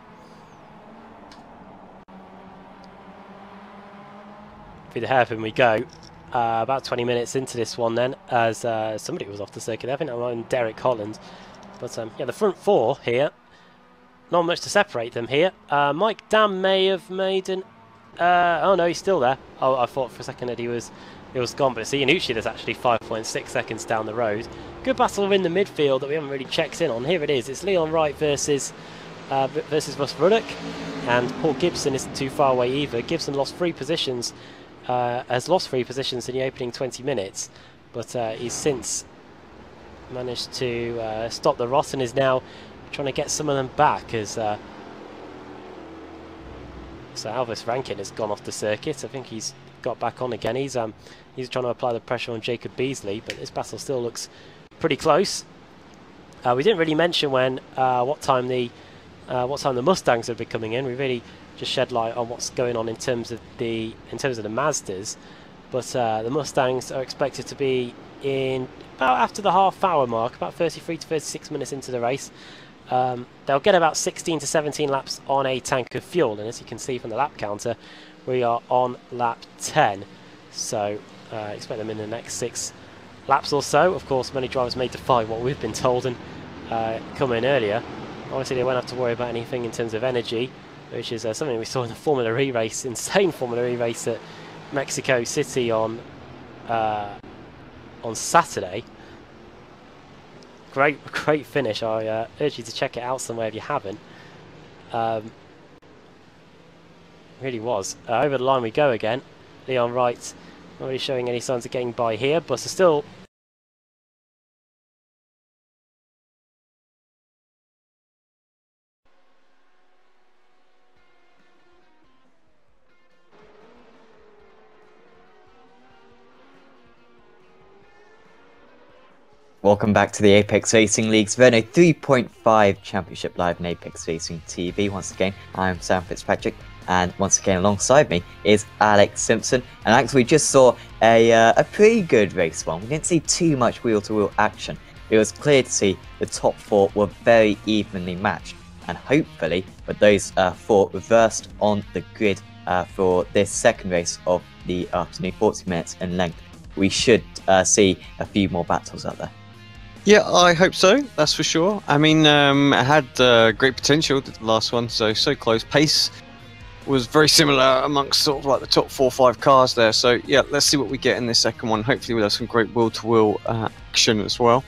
Through the hairpin we go. About 20 minutes into this one then, as somebody was off the circuit. I think that was Derek Holland. But yeah, the front 4 here. Not much to separate them here. Mike Dam may have made an... oh no, he's still there. Oh, I thought for a second that he was gone. But see, Iannucci is actually 5.6 seconds down the road. Good battle in the midfield that we haven't really checked in on. Here it is. It's Leon Wright versus Russ Ruddock. And Paul Gibson isn't too far away either. Gibson lost 3 positions. Has lost 3 positions in the opening 20 minutes. But he's since managed to stop the rot and is now trying to get some of them back, as so Alvis Rankin has gone off the circuit. I think he's got back on again. He's trying to apply the pressure on Jacob Beasley, but this battle still looks pretty close. We didn't really mention what time the Mustangs would be coming in. We really just shed light on what's going on in terms of the Mazdas, but the Mustangs are expected to be in about after the half-hour mark, about 33 to 36 minutes into the race. They'll get about 16 to 17 laps on a tank of fuel, and as you can see from the lap counter, we are on lap 10, so expect them in the next 6 laps or so. Of course, many drivers may defy what we've been told and come in earlier. Obviously, they won't have to worry about anything in terms of energy, which is something we saw in the Formula E race, insane Formula E race at Mexico City on Saturday. Great finish. I urge you to check it out somewhere if you haven't. Really was. Over the line we go again. Leon Wright not really showing any signs of getting by here, but still. Welcome back to the Apex Racing League's Renault 3.5 Championship Live on Apex Racing TV. Once again, I'm Sam Fitzpatrick, and once again alongside me is Alex Simpson. And Alex, we just saw a pretty good race one. We didn't see too much wheel-to-wheel action. It was clear to see the top 4 were very evenly matched. and hopefully with those 4 reversed on the grid for this second race of the afternoon, 40 minutes in length, we should see a few more battles out there. Yeah, I hope so. That's for sure. I mean, it had great potential, the last one, so close. Pace was very similar amongst sort of like the top 4 or 5 cars there. So yeah, let's see what we get in this second one. Hopefully we'll have some great wheel-to-wheel action as well.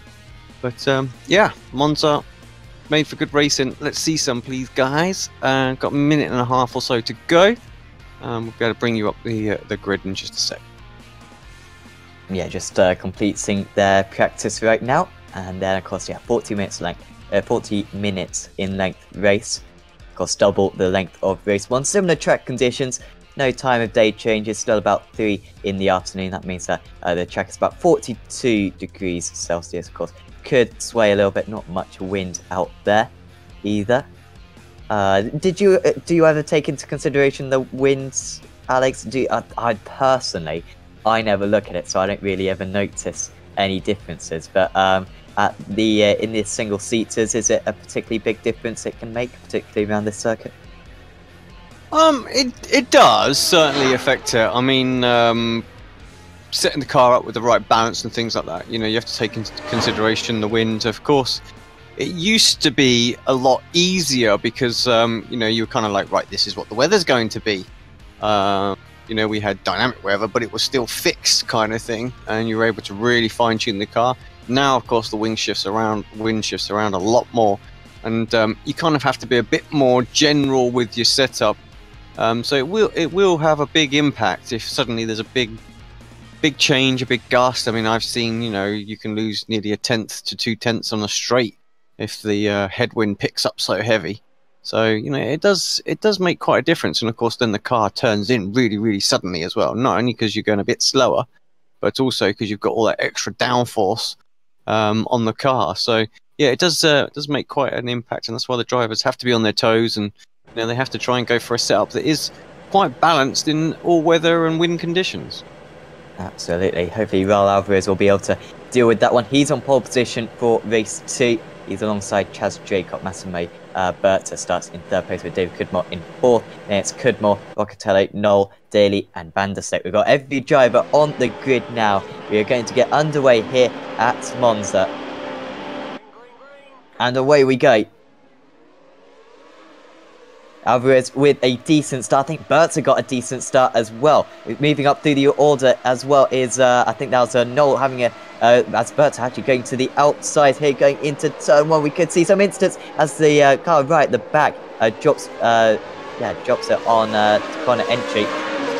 But yeah, Monza made for good racing. Let's see some, please, guys. Got a minute and a half or so to go. We'll be able to bring you up the grid in just a sec. Yeah, just completing their practice right now. And then, of course, yeah, 40 minutes in length race. Of course, double the length of race 1. Similar track conditions. No time of day changes. Still about 3 in the afternoon. That means that the track is about 42 degrees Celsius. Of course, could sway a little bit. Not much wind out there either. Do you ever take into consideration the winds, Alex? I never look at it, so I don't really ever notice any differences. But at the in the single seaters, is it a particularly big difference it can make, particularly around this circuit? It does certainly affect it. I mean, setting the car up with the right balance and things like that. You know, you have to take into consideration the wind, of course. It used to be a lot easier because you know, you were kind of like, right, this is what the weather's going to be. You know, we had dynamic weather, but it was still fixed kind of thing, and you were able to really fine-tune the car. Now, of course, the wind shifts around a lot more, and you kind of have to be a bit more general with your setup. So it will have a big impact if suddenly there's a big change, a big gust. I mean, I've seen, you know, you can lose nearly 1/10 to 2/10 on a straight if the headwind picks up so heavy. So, you know, it does make quite a difference. And of course, then the car turns in really, really suddenly as well. Not only because you're going a bit slower, but also because you've got all that extra downforce on the car. So, yeah, it does make quite an impact. And that's why the drivers have to be on their toes, and you know, they have to try and go for a setup that is quite balanced in all weather and wind conditions. Absolutely. Hopefully, Raul Alvarez will be able to deal with that one. He's on pole position for race 2. He's alongside Chaz Jacob, Massimo Berta starts in 3rd place with David Cudmore in 4th. Then it's Cudmore, Locatelli, Knoll, Daly and Van der Sleck. We've got every driver on the grid now. We are going to get underway here at Monza. And away we go. Alvarez with a decent start. I think Berta got a decent start as well. Moving up through the order as well is, I think that was Knoll having a, as Berta actually going to the outside here, going into turn 1. We could see some instance as the car right at the back drops it on corner entry.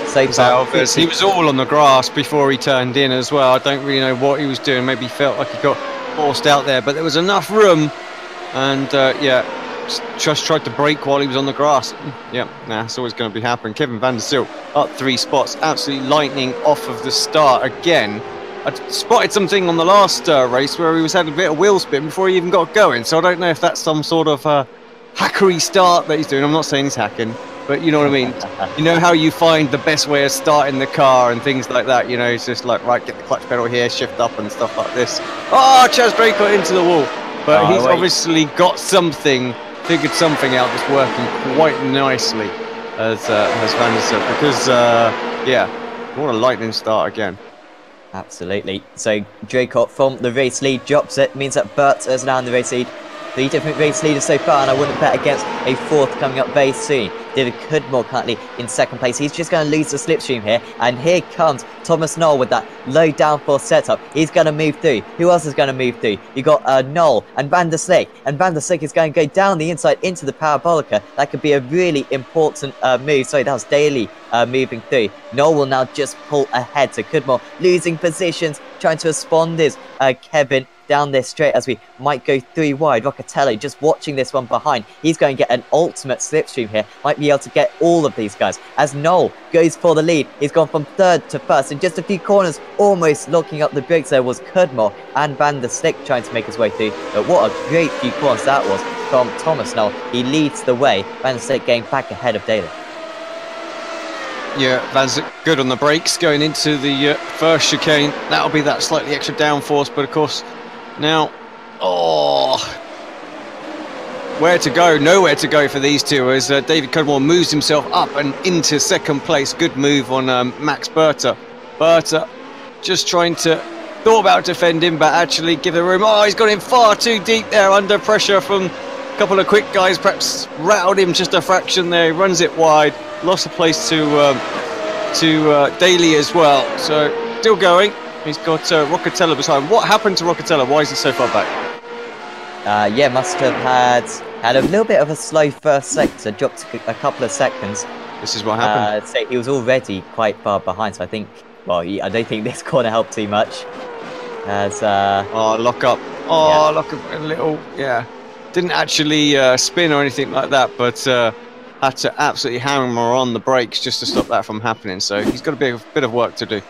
So Alvarez, he was all on the grass before he turned in as well. I don't really know what he was doing. Maybe he felt like he got forced out there, but there was enough room, and yeah. Just tried to brake while he was on the grass. Yeah, that's always going to be happening. Kevin van der Sleck up 3 spots, absolutely lightning off of the start again. I spotted something on the last race where he was having a bit of wheel spin before he even got going, so I don't know if that's some sort of hackery start that he's doing. I'm not saying he's hacking, but you know what I mean. You know how you find the best way of starting the car and things like that, you know, it's just like, right, get the clutch pedal here, shift up and stuff like this. Oh, Chaz Drake got into the wall, but he's obviously got figured something out that's working quite nicely as Van der Sleck, because yeah, what a lightning start again. Absolutely. So Dracot from the race lead drops it, means that Bert is now in the race lead. 3 different race leaders so far, and I wouldn't bet against a 4th coming up very soon. David Cudmore currently in 2nd place. He's just going to lose the slipstream here, and here comes Thomas Knoll with that low downforce setup. He's going to move through. Who else is going to move through? You got Knoll and Van der Sleck, and Van der Sleck is going to go down the inside into the Parabolica. That could be a really important move. Sorry, that was Daly moving through. Knoll will now just pull ahead, so Cudmore losing positions, trying to respond is Kevin down this straight as we might go 3 wide. Locatelli just watching this one behind. He's going to get an ultimate slipstream here. Might be able to get all of these guys. As Knoll goes for the lead, he's gone from 3rd to 1st in just a few corners. Almost locking up the brakes there was Cudmore and Van der Sleck trying to make his way through. But what a great few corners that was from Thomas Knoll. He leads the way. Van der Sleck getting back ahead of Daly. Yeah, Van's good on the brakes going into the first chicane. That'll be that slightly extra downforce, but of course now, where to go, nowhere to go for these two as David Cudmore moves himself up and into second place. Good move on Max Berta. Berta just trying to, thought about defending, but actually give the room. Oh, he's got in far too deep there under pressure from a couple of quick guys, perhaps rattled him just a fraction there. He runs it wide, lost a place to Daly as well. So still going. He's got Roccatella beside. What happened to Roccatella? Why is he so far back? Yeah, must have had a little bit of a slow first sector, dropped a couple of seconds. This is what happened. So he was already quite far behind, so I think, well, I don't think this corner helped too much. As lock up. Oh, yeah. Lock up a little, yeah. Didn't actually spin or anything like that, but had to absolutely hammer on the brakes just to stop that from happening. So he's got a bit of work to do.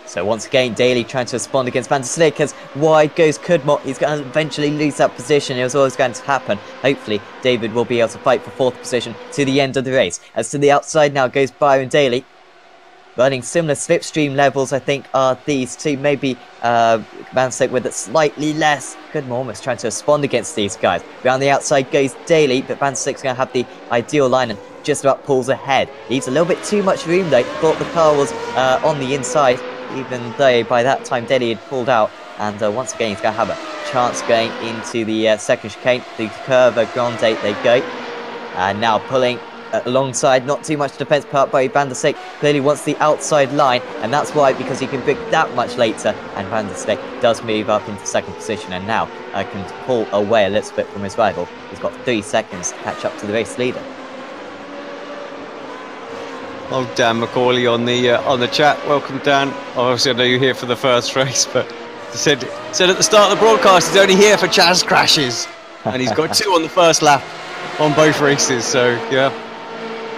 So once again, Daly trying to respond against Van der Slik as wide goes Cudmore. He's going to eventually lose that position. It was always going to happen. Hopefully, David will be able to fight for fourth position to the end of the race. As to the outside now goes Byron Daly. Running similar slipstream levels, I think, are these two. Maybe Van der Slik with it slightly less. Cudmore almost trying to respond against these guys. Round the outside goes Daly, but Van der Slik's going to have the ideal line and just about pulls ahead. Leaves a little bit too much room though. Thought the car was on the inside, even though by that time Daly had pulled out. And once again, he's going to have a chance going into the second chicane. The Curva Grande, they go. And now pulling alongside, not too much defence put up by Van der Slik. Clearly wants the outside line, and that's why, because he can pick that much later. And Van der Slik does move up into second position and now can pull away a little bit from his rival. He's got 3 seconds to catch up to the race leader. Oh, Dan Macaulay on the chat. Welcome, Dan. Obviously, I know you're here for the first race, but he said at the start of the broadcast he's only here for Chaz crashes, and he's got 2 on the first lap on both races. So yeah,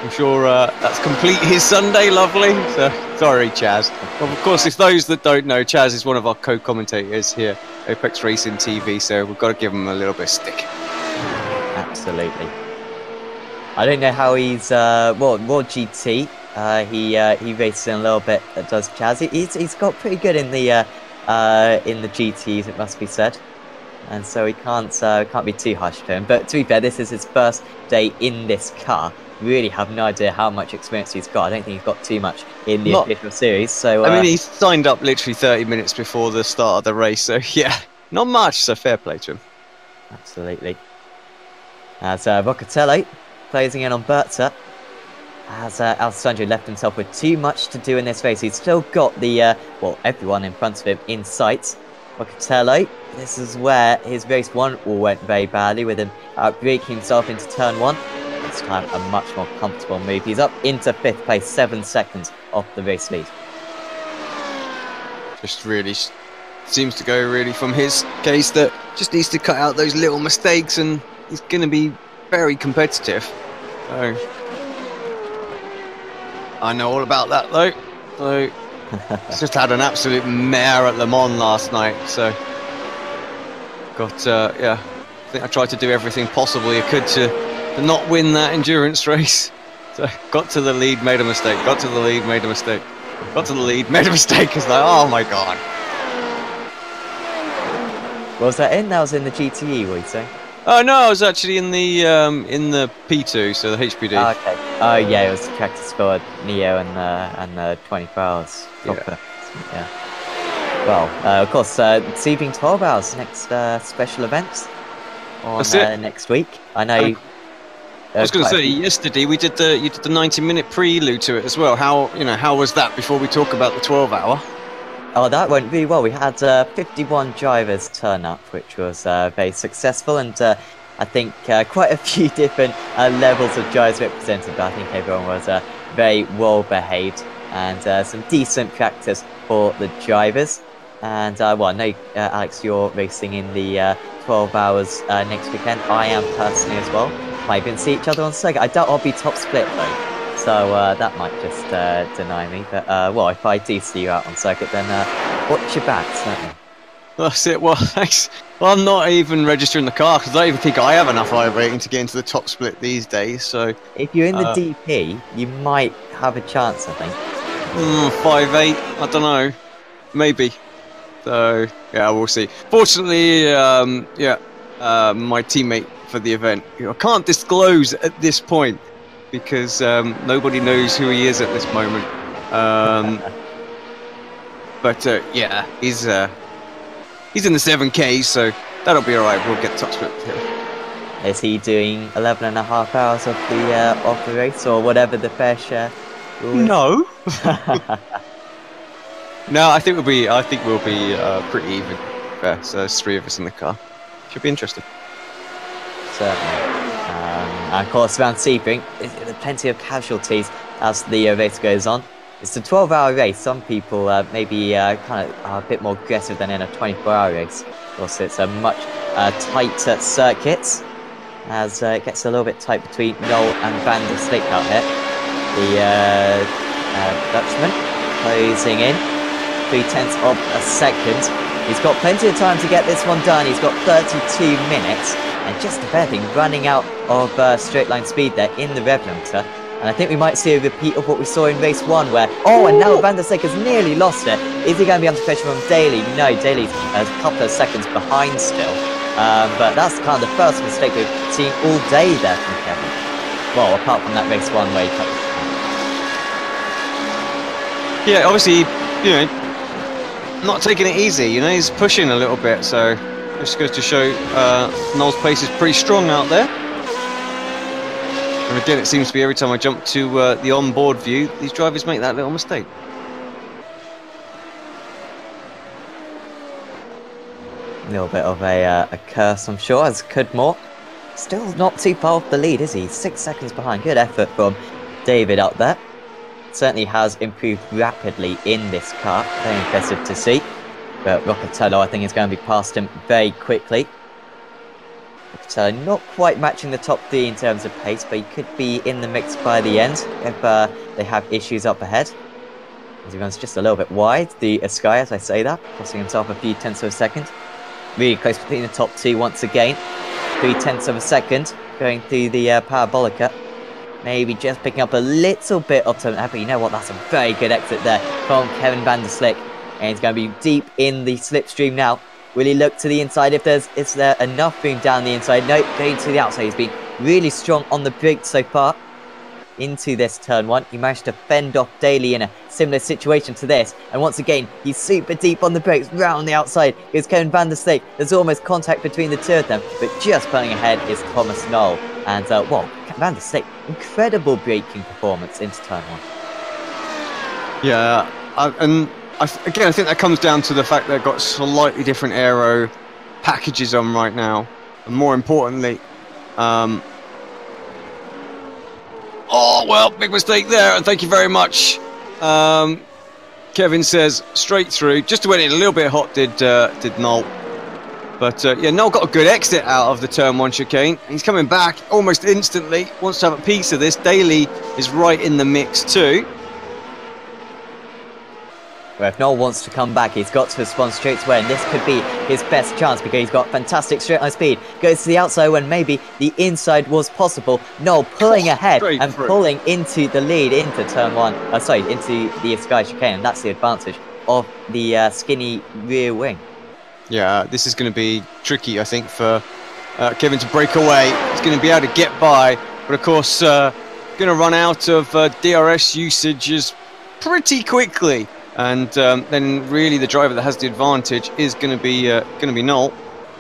I'm sure that's complete his Sunday. Lovely. So sorry, Chaz. Well, of course, if those that don't know, Chaz is one of our co-commentators here, Apex Racing TV. So we've got to give him a little bit of stick. Absolutely. I don't know how he's World GT. He races in a little bit. Does Chaz? He's got pretty good in the GTs, it must be said, and so he can't be too harsh to him. But to be fair, this is his first day in this car. Really have no idea how much experience he's got. I don't think he's got too much in the official series. So I mean, he signed up literally 30 minutes before the start of the race. So yeah, not much. So fair play to him. Absolutely. As Roccatello closing in on Berta. As Alessandro left himself with too much to do in this race. He's still got the, everyone in front of him in sight. Roccatello, this is where his race 1 all went very badly, with him breaking himself into turn 1. This time a much more comfortable move. He's up into 5th place, 7 seconds off the race lead. Just really seems to go really from his case that just needs to cut out those little mistakes, and he's going to be very competitive. So I know all about that though. So he's just had an absolute mare at Le Mans last night. So got yeah, I think I tried to do everything possible I could to not win that endurance race. So got to the lead, made a mistake. Got to the lead, made a mistake. Got to the lead, made a mistake. It's like, oh my god. What was that in? That was in the GTE, what you say? Oh no, I was actually in the P2, so the HPD. Oh, okay. Oh yeah, it was the Tractor Squad, Neo, and the 24 hours. Yeah. Well, of course, Seeding 12 hours next special event on next week. I know. I was going to say yesterday you did the 90-minute prelude to it as well. How was that before we talk about the 12-hour? Oh, that went really well. We had 51 drivers turn up, which was very successful, and I think quite a few different levels of drivers represented. But I think everyone was very well behaved, and some decent practice for the drivers. And well, I know Alex, you're racing in the 12 hours next weekend. I am personally as well. Might even see each other on circuit. I doubt I'll be top split though. So that might just deny me. But well, if I do see you out on circuit, then watch your back, certainly. That's it. Well, thanks. Well, I'm not even registering the car because I don't even think I have enough I rating to get into the top split these days. So if you're in the DP, you might have a chance, I think. 5'8", I don't know, maybe. So yeah, we'll see. Fortunately, my teammate for the event. I can't disclose at this point because nobody knows who he is at this moment. But yeah, he's in the 7K, so that'll be all right. We'll get touch with him. Is he doing 11.5 hours of the race, or whatever the fair share rule is? No. No, I think we'll be pretty even. So there's 3 of us in the car. Should be interesting. Certainly. And of course, around Sebring, there's plenty of casualties as the race goes on. It's a 12-hour race. Some people maybe kind of are a bit more aggressive than in a 24-hour race. Of course, it's a much tighter circuit, as it gets a little bit tight between Noel and Van der Slik out here. The Dutchman closing in, 0.3 of a second. He's got plenty of time to get this one done. He's got 32 minutes, and just about running out of straight line speed there in the rev limiter. And I think we might see a repeat of what we saw in race 1 where, and now Van der Slik has nearly lost it. Is he going to be under pressure from Daly? No, Daly's a couple of seconds behind still. But that's kind of the first mistake we've seen all day there from Kevin. Well, apart from that race 1 where he cut the Yeah, obviously, not taking it easy. He's pushing a little bit, so just goes to show Noel's pace is pretty strong out there. And again, it seems to be every time I jump to the onboard view, these drivers make that little mistake. A little bit of a curse, I'm sure, as Cudmore still not too far off the lead, is he? 6 seconds behind. Good effort from David up there. Certainly has improved rapidly in this car. Very impressive to see. But Roccatello, I think, is going to be past him very quickly. Roccatello not quite matching the top 3 in terms of pace, but he could be in the mix by the end if they have issues up ahead. As he runs just a little bit wide, the Sky, as I say that, costing himself a few tenths of a second. Really close between the top 2 once again. 0.3 of a second going through the Parabolica. Maybe just picking up a little bit of time. But you know what? That's a very good exit there from Kevin Van der Slik. And he's going to be deep in the slipstream now. Will he look to the inside if is there enough room down the inside? No, going to the outside. He's been really strong on the brakes so far. Into this turn 1. He managed to fend off Daly in a similar situation to this. And once again, he's super deep on the brakes. Round the outside is Kevin Van der Slik. There's almost contact between the 2 of them. But just pulling ahead is Thomas Noel. And, Van der Slik, incredible braking performance into turn 1. Yeah, again, I think that comes down to the fact they've got slightly different aero packages on right now. And more importantly, big mistake there, and thank you very much. Kevin says straight through. Just went in a little bit hot, did Noel. But yeah, Noel got a good exit out of the turn 1 chicane. He's coming back almost instantly. Wants to have a piece of this. Daly is right in the mix too. Well, if Noel wants to come back, he's got to respond straight away, and this could be his best chance because he's got fantastic straight line speed. Goes to the outside when maybe the inside was possible. Noel pulling ahead and pulling into the lead into turn 1. Into the Sky chicane, and that's the advantage of the skinny rear wing. Yeah, this is going to be tricky, I think, for Kevin to break away. He's going to be able to get by, but of course, going to run out of DRS usages pretty quickly. And then really the driver that has the advantage is going to be Noel.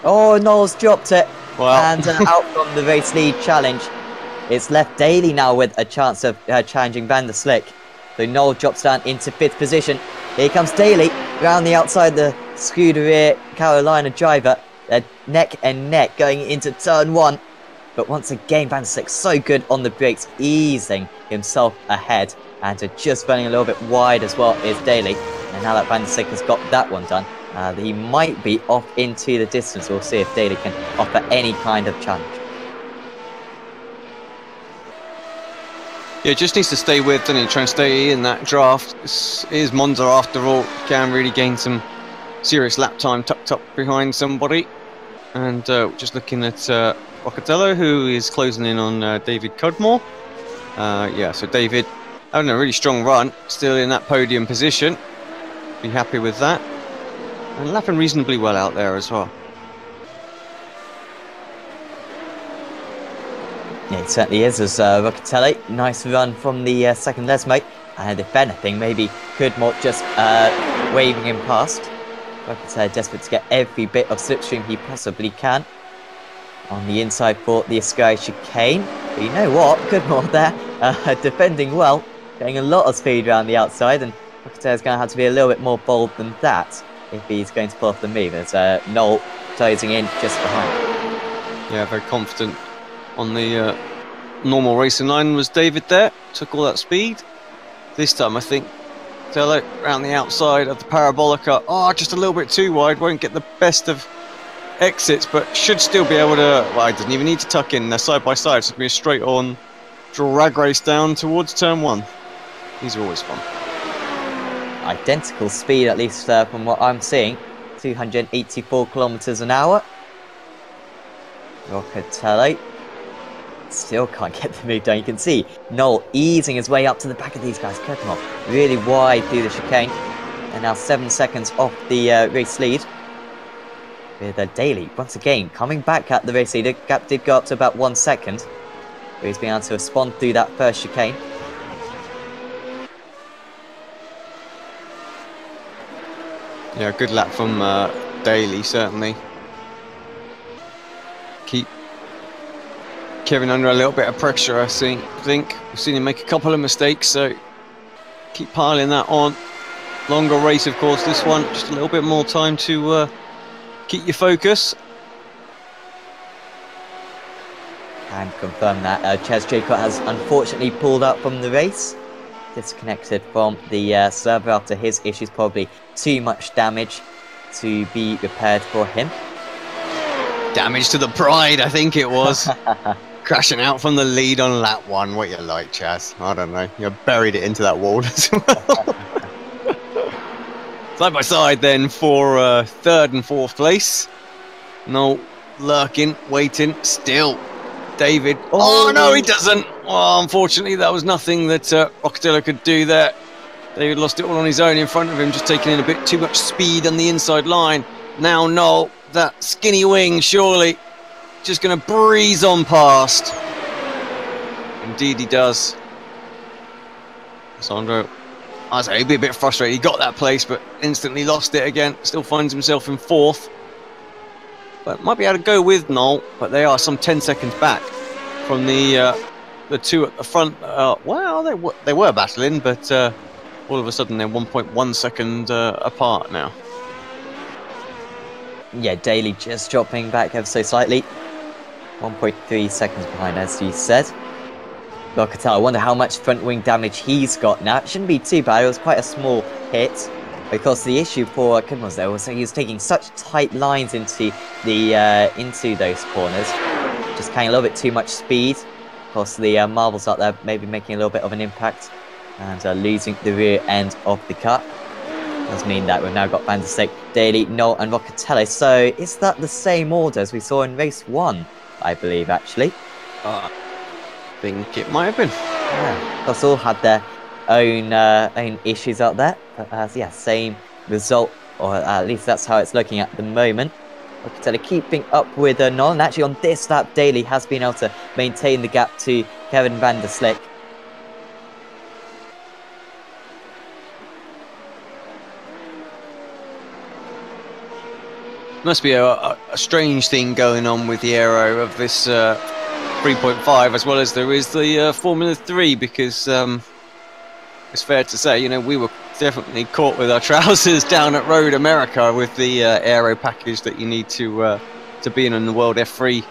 Oh, Noel's dropped it. Well. And out from the race lead challenge. It's left Daly now with a chance of challenging Van der Slik. So Noel drops down into 5th position. Here comes Daly round the outside, the Scuderia Carolina driver. They're neck and neck going into turn 1. But once again, Van der Slik so good on the brakes, easing himself ahead. And just running a little bit wide as well is Daly. And now that Van der Slik has got that one done, he might be off into the distance. We'll see if Daly can offer any kind of challenge. Yeah, just needs to stay with, doesn't he? Try and stay in that draft. This is Monza after all. Can really gain some serious lap time tucked up behind somebody. And just looking at Roccatello, who is closing in on David Cudmore. Yeah, so David having a really strong run, still in that podium position. Be happy with that. And lapping reasonably well out there as well. Yeah, it certainly is, as Locatelli, nice run from the second Lesmate, and if anything, maybe Kudmort just waving him past. Locatelli desperate to get every bit of slipstream he possibly can. On the inside for the Sky chicane, but you know what, Kudmort there, defending well, getting a lot of speed around the outside, and Locatelli's going to have to be a little bit more bold than that if he's going to pull off the move, as Noel closing in just behind. Yeah, very confident on the normal racing line was David there. Took all that speed. This time I think Tello around the outside of the Parabolica. Oh, just a little bit too wide. Won't get the best of exits, but should still be able to... Well, I didn't even need to tuck in. They're side by side. It's going to be a straight on drag race down towards turn 1. These are always fun. Identical speed, at least from what I'm seeing. 284 kilometers an hour. Locatelli still can't get the move done. You can see Noel easing his way up to the back of these guys. Kurtnov really wide through the chicane. And now 7 seconds off the race lead. With Daly, once again, coming back at the race leader. Gap did go up to about 1 second. But he's been able to respond through that first chicane. Yeah, good lap from Daly, certainly. Keep Kevin under a little bit of pressure, I think. We've seen him make a couple of mistakes, so keep piling that on. Longer race, of course, this one. Just a little bit more time to keep your focus. And confirm that Ches Jacob has unfortunately pulled out from the race. Disconnected from the server after his issues. Probably too much damage to be repaired for him. Damage to the pride, I think it was. Crashing out from the lead on lap 1. What you like, Chaz? I don't know. You buried it into that wall as well. Side by side then for 3rd and 4th place. No, lurking, waiting, still. David. Oh no, he doesn't. Well, unfortunately, that was nothing that Locatelli could do there. David lost it all on his own in front of him, just taking in a bit too much speed on the inside line. Now Noel, that skinny wing, surely just going to breeze on past. Indeed he does. Sandro, I say he'd be a bit frustrated. He got that place, but instantly lost it again. Still finds himself in 4th. But might be able to go with Noel, but they are some 10 seconds back from the two at the front. Well, they were battling, but all of a sudden they're 1.1 second apart now. Yeah, Daly just dropping back ever so slightly. 1.3 seconds behind, as you said. Locatelli, I wonder how much front wing damage he's got now. It shouldn't be too bad. It was quite a small hit. Because the issue for Kudmos there was that he was taking such tight lines into those corners, just carrying a little bit too much speed. Of course, the marbles out there maybe making a little bit of an impact and losing the rear end of the car. Does mean that we've now got Van der Stek, Daly, Noel, and Locatelli. So is that the same order as we saw in race 1? I believe actually. I think it might have been. Yeah, of course, all had their own issues out there, but yeah, same result, or at least that's how it's looking at the moment. Locatelli keeping up with Noel, and actually on this lap Daly has been able to maintain the gap to Kevin Van der Stek. Must be a strange thing going on with the aero of this 3.5 as well as there is the Formula 3, because it's fair to say, you know, we were definitely caught with our trousers down at Road America with the aero package that you need to be in the World F3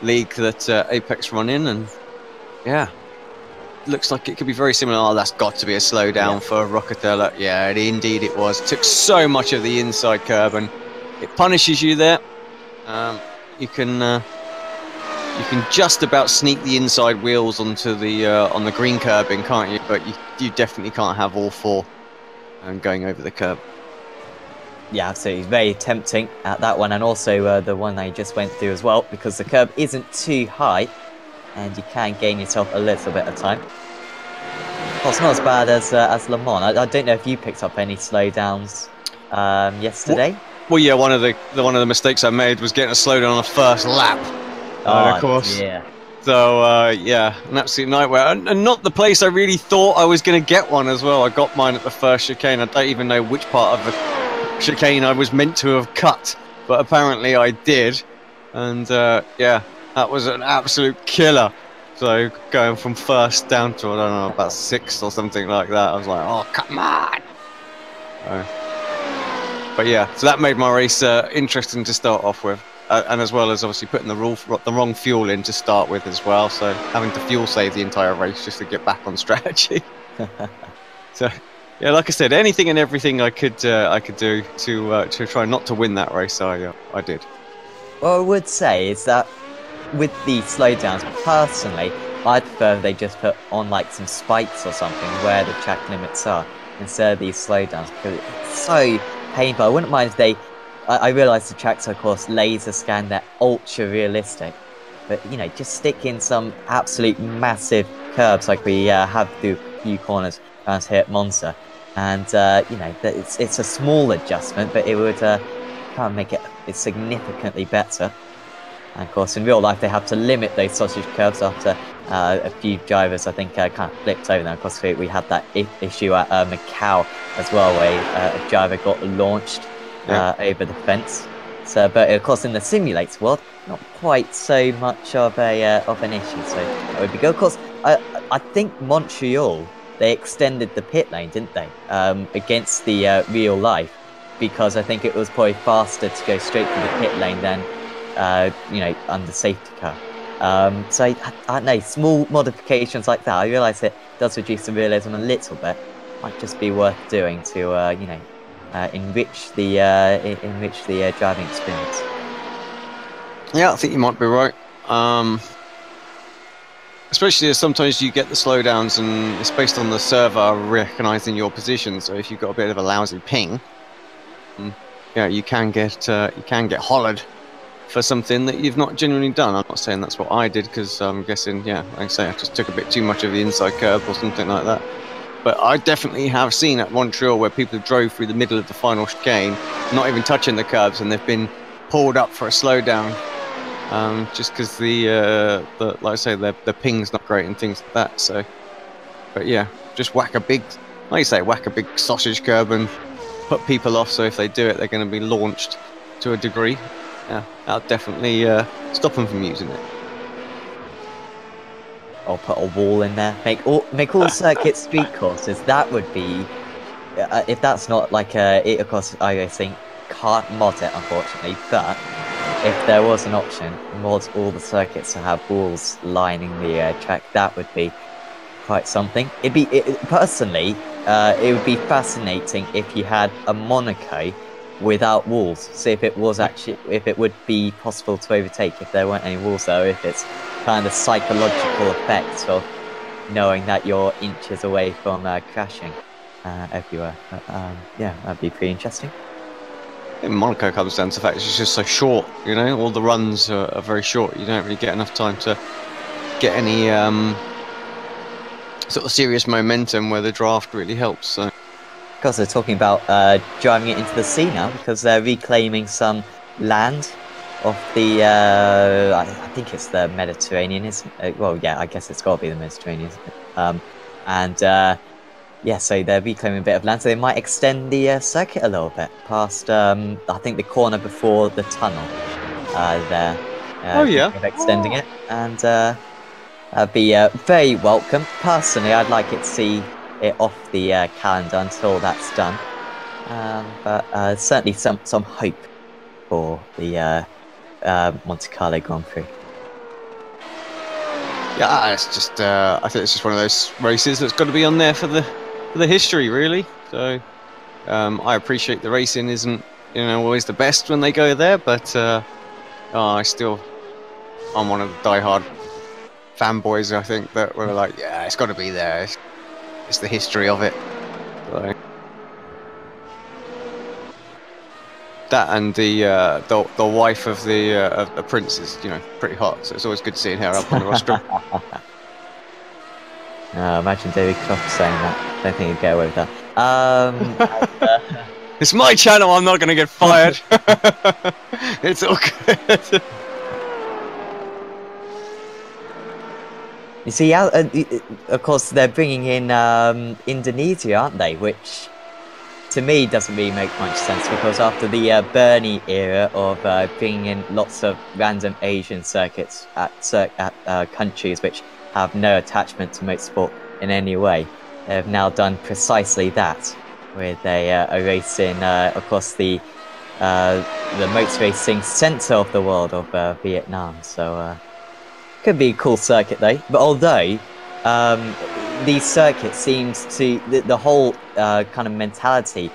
League that Apex run in, and yeah, looks like it could be very similar. Oh, that's got to be a slowdown for Locatelli. Yeah, indeed it was. It took so much of the inside curb and it punishes you there. You can just about sneak the inside wheels onto the on the green curbing, can't you? But you definitely can't have all 4 going over the curb. Yeah, absolutely. Very tempting at that one, and also the one I just went through as well, because the curb isn't too high, and you can gain yourself a little bit of time. Of course, not as bad as Le Mans. I don't know if you picked up any slowdowns yesterday. Well, yeah, one of the mistakes I made was getting a slowdown on the first lap. Oh, of course. Yeah. So yeah, an absolute nightmare, and not the place I really thought I was going to get one as well. I got mine at the first chicane. I don't even know which part of the chicane I was meant to have cut, but apparently I did, and yeah, that was an absolute killer. So going from first down to, I don't know, about sixth or something like that, I was like, oh come on. But yeah, so that made my race interesting to start off with. And as well as obviously putting the wrong fuel in to start with as well, so having to fuel save the entire race just to get back on strategy. So yeah, like I said, anything and everything I could do to try not to win that race, I did. What I would say is that with the slowdowns, personally, I'd prefer they just put on like some spikes or something where the track limits are instead of these slowdowns, because it's so painful. I wouldn't mind if they. I realise the tracks are, of course, laser scan, they're ultra realistic, but you know, just stick in some absolute massive curbs like we have through a few corners around here at Monza, and you know, it's a small adjustment, but it would kind of make it significantly better. And of course, in real life, they have to limit those sausage curves after a few drivers, I think, kind of flipped over them. Of course, we had that issue at Macau as well, where a driver got launched over the fence. So, but of course, in the simulator world, not quite so much of an issue. So that would be good. Of course, I think Montreal, they extended the pit lane, didn't they? Against the real life, because I think it was probably faster to go straight to the pit lane than you know, under safety car. So I don't know, small modifications like that. I realise it does reduce the realism a little bit. Might just be worth doing to you know, enrich the driving experience. Yeah, I think you might be right. Especially as sometimes you get the slowdowns and it's based on the server recognising your position. So if you've got a bit of a lousy ping, yeah, you can get hollered for something that you've not genuinely done. I'm not saying that's what I did, because I'm guessing, yeah, like I say, I just took a bit too much of the inside curve or something like that. But I definitely have seen at Montreal where people drove through the middle of the final chicane, not even touching the curbs, and they've been pulled up for a slowdown, just because the like I say, the ping's not great and things like that. So, but yeah, just whack a big sausage curb and put people off. So if they do it, they're going to be launched to a degree. Yeah, that'll definitely stop them from using it. Or put a wall in there. Make all circuit street courses. That would be, if that's not like of course, I think can't mod it, unfortunately. But if there was an option, mod all the circuits to have walls lining the track, that would be quite something. Personally, it would be fascinating if you had a Monaco without walls. See if it would be possible to overtake if there weren't any walls there, if it's kind of psychological effects of knowing that you're inches away from crashing everywhere. But, yeah, that'd be pretty interesting. In Monaco comes down to the fact it's just so short, you know, all the runs are very short. You don't really get enough time to get any sort of serious momentum where the draft really helps. So, because they're talking about driving it into the sea now, because they're reclaiming some land off the I think it's the Mediterranean, isn't it? Well, yeah, I guess it's got to be the Mediterranean, isn't it? And yeah, so they're reclaiming a bit of land, so they might extend the circuit a little bit past I think the corner before the tunnel there. Oh yeah, extending it, and that'd be very welcome. Personally, I'd like it to see it off the calendar until that's done, but certainly some hope for the Monte Carlo Grand Prix. Yeah, it's just I think it's just one of those races that's got to be on there for the history, really. So I appreciate the racing isn't, you know, always the best when they go there, but I'm one of the diehard fanboys, I think, that were like, yeah, it's got to be there. It's the history of it. So, that and the wife of the prince is, you know, pretty hot. So it's always good seeing her up on the rostrum. Imagine David Croft saying that. Don't think he'd get away with that. It's my channel. I'm not going to get fired. It's all good. You see, of course, they're bringing in Indonesia, aren't they? Which, to me, doesn't really make much sense because after the Bernie era of bringing in lots of random Asian circuits at countries which have no attachment to motorsport in any way, they've now done precisely that with a race in, of course, the motor racing centre of the world of Vietnam. So. Could be a cool circuit though, but although the circuit seems to the whole kind of mentality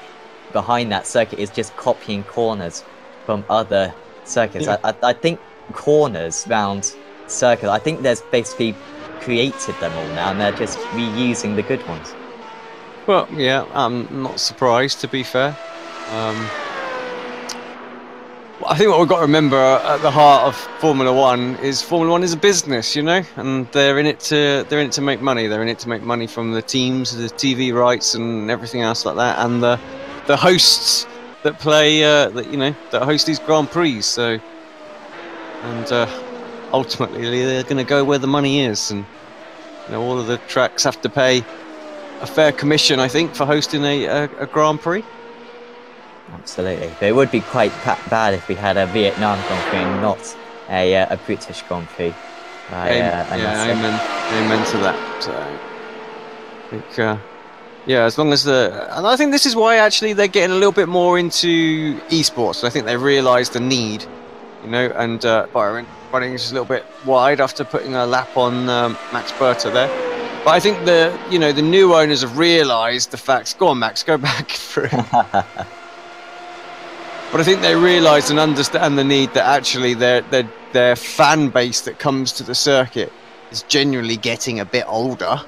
behind that circuit is just copying corners from other circuits. Yeah. I think corners round circuits, I think there's basically created them all now and they're just reusing the good ones. Well, yeah, I'm not surprised, to be fair. I think what we've got to remember at the heart of Formula One is a business, you know, and they're in it to make money. They're in it to make money from the teams, the TV rights, and everything else like that, and the hosts that play that host these Grand Prix. So, and ultimately they're going to go where the money is, and all of the tracks have to pay a fair commission, I think, for hosting a Grand Prix. Absolutely, but it would be quite bad if we had a Vietnam Grand Prix and not a British Grand Prix. Amen to that. So, I think, as long as and I think this is why actually they're getting a little bit more into esports. I think they realise the need, and Byron running just a little bit wide after putting a lap on Max Berta there. But I think the new owners have realised the facts. Go on, Max, go back through. But I think they realise and understand the need that actually their fan base that comes to the circuit is genuinely getting a bit older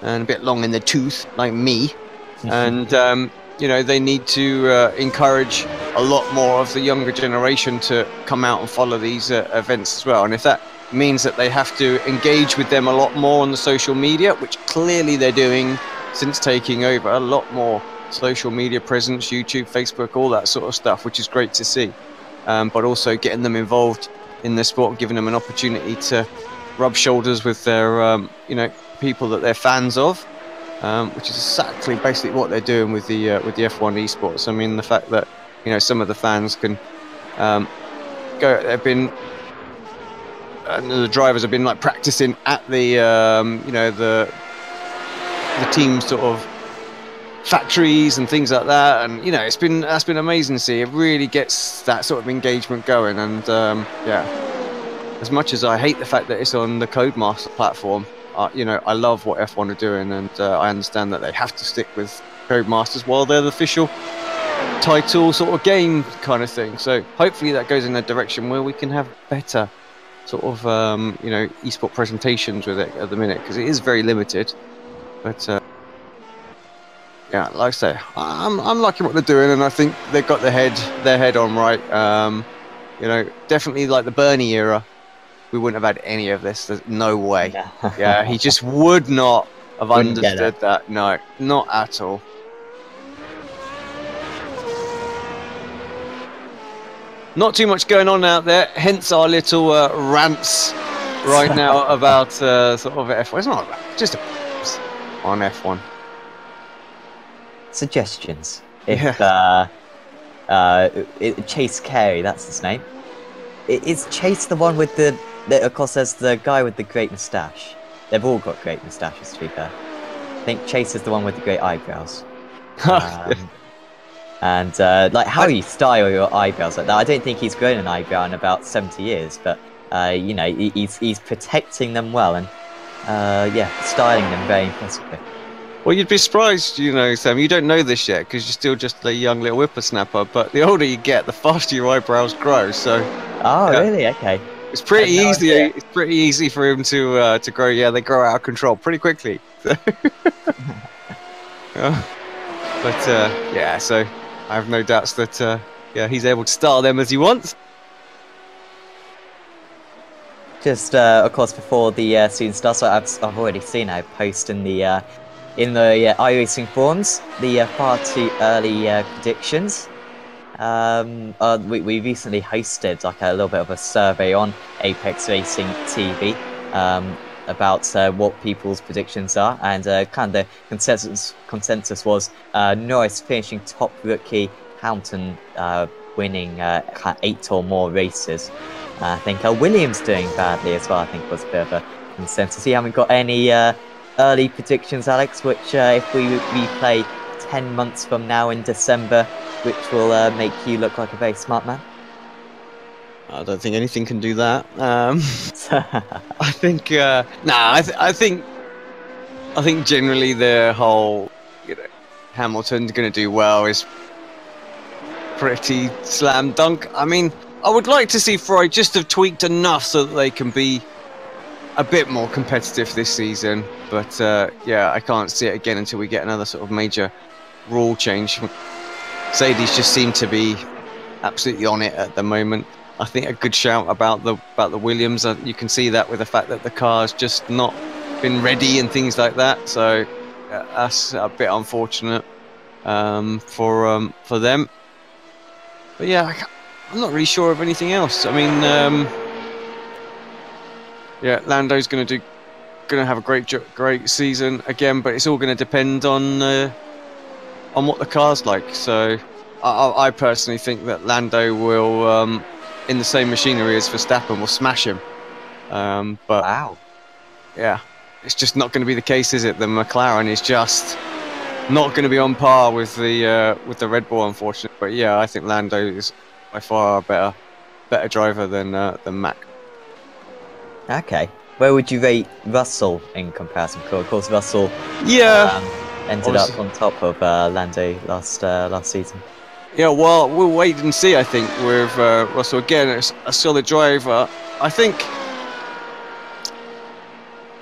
and a bit long in the tooth, like me. And they need to encourage a lot more of the younger generation to come out and follow these events as well. And if that means that they have to engage with them a lot more on the social media, which clearly they're doing since taking over, a lot more social media presence, YouTube, Facebook, all that sort of stuff, which is great to see. But also getting them involved in the sport, giving them an opportunity to rub shoulders with their, people that they're fans of, which is exactly basically what they're doing with the F1 esports. I mean, the fact that some of the fans can go. They've been. The drivers have been like practicing at the team sort of factories and things like that, and that's been amazing to see. It really gets that sort of engagement going, and as much as I hate the fact that it's on the Codemaster platform, I love what F1 are doing, and I understand that they have to stick with Codemasters while they're the official title sort of game kind of thing. So hopefully that goes in a direction where we can have better sort of esport presentations with it at the minute, because it is very limited. But like I say, I'm liking what they're doing, and I think they've got their head on right. Definitely like the Bernie era, we wouldn't have had any of this. There's no way. Yeah, he just would not have understood that. No, not at all. Not too much going on out there, hence our little rants right now about sort of F1. It's not just on F1. Suggestions. If Chase Carey, that's his name. Is Chase the one with the of course there's the guy with the great moustache. They've all got great moustaches, to be fair. I think Chase is the one with the great eyebrows. And like how you style your eyebrows like that. I don't think he's grown an eyebrow in about 70 years, but he's protecting them well, and styling them very impressively. Well, you'd be surprised, Sam. You don't know this yet because you're still just a young little whippersnapper. But the older you get, the faster your eyebrows grow. So. Oh, really? Okay. It's pretty easy. It's pretty easy for him to grow. Yeah, they grow out of control pretty quickly. So I have no doubts that he's able to style them as he wants. Just of course before the season starts, I've already seen a post in the iRacing forums, the far too early predictions. We recently hosted like a little bit of a survey on Apex Racing TV about what people's predictions are, and kind of the consensus was Norris finishing top rookie, Hamilton winning 8 or more races. I think Williams doing badly as well, I think was a bit of a consensus. You haven't got any early predictions, Alex, which if we replay 10 months from now in December, which will make you look like a very smart man? I don't think anything can do that. I think, I think generally the whole, Hamilton's going to do well is pretty slam dunk. I mean, I would like to see Ferrari just have tweaked enough so that they can be a bit more competitive this season. But I can't see it again until we get another sort of major rule change. Mercedes just seem to be absolutely on it at the moment. I think a good shout about the Williams. You can see that with the fact that the car's just not been ready and things like that. So that's a bit unfortunate for them. But yeah, I'm not really sure of anything else. I mean, Lando's going to have a great season again, but it's all going to depend on what the car's like. So I personally think that Lando will, in the same machinery as Verstappen, will smash him. But wow, yeah, it's just not going to be the case, is it? The McLaren is just not going to be on par with the Red Bull, unfortunately. But yeah, I think Lando is by far a better driver than Mac. Okay, where would you rate Russell in comparison? Of course, Russell ended up on top of Lando last season. Yeah, well, we'll wait and see. I think with Russell again, it's a solid driver. I think.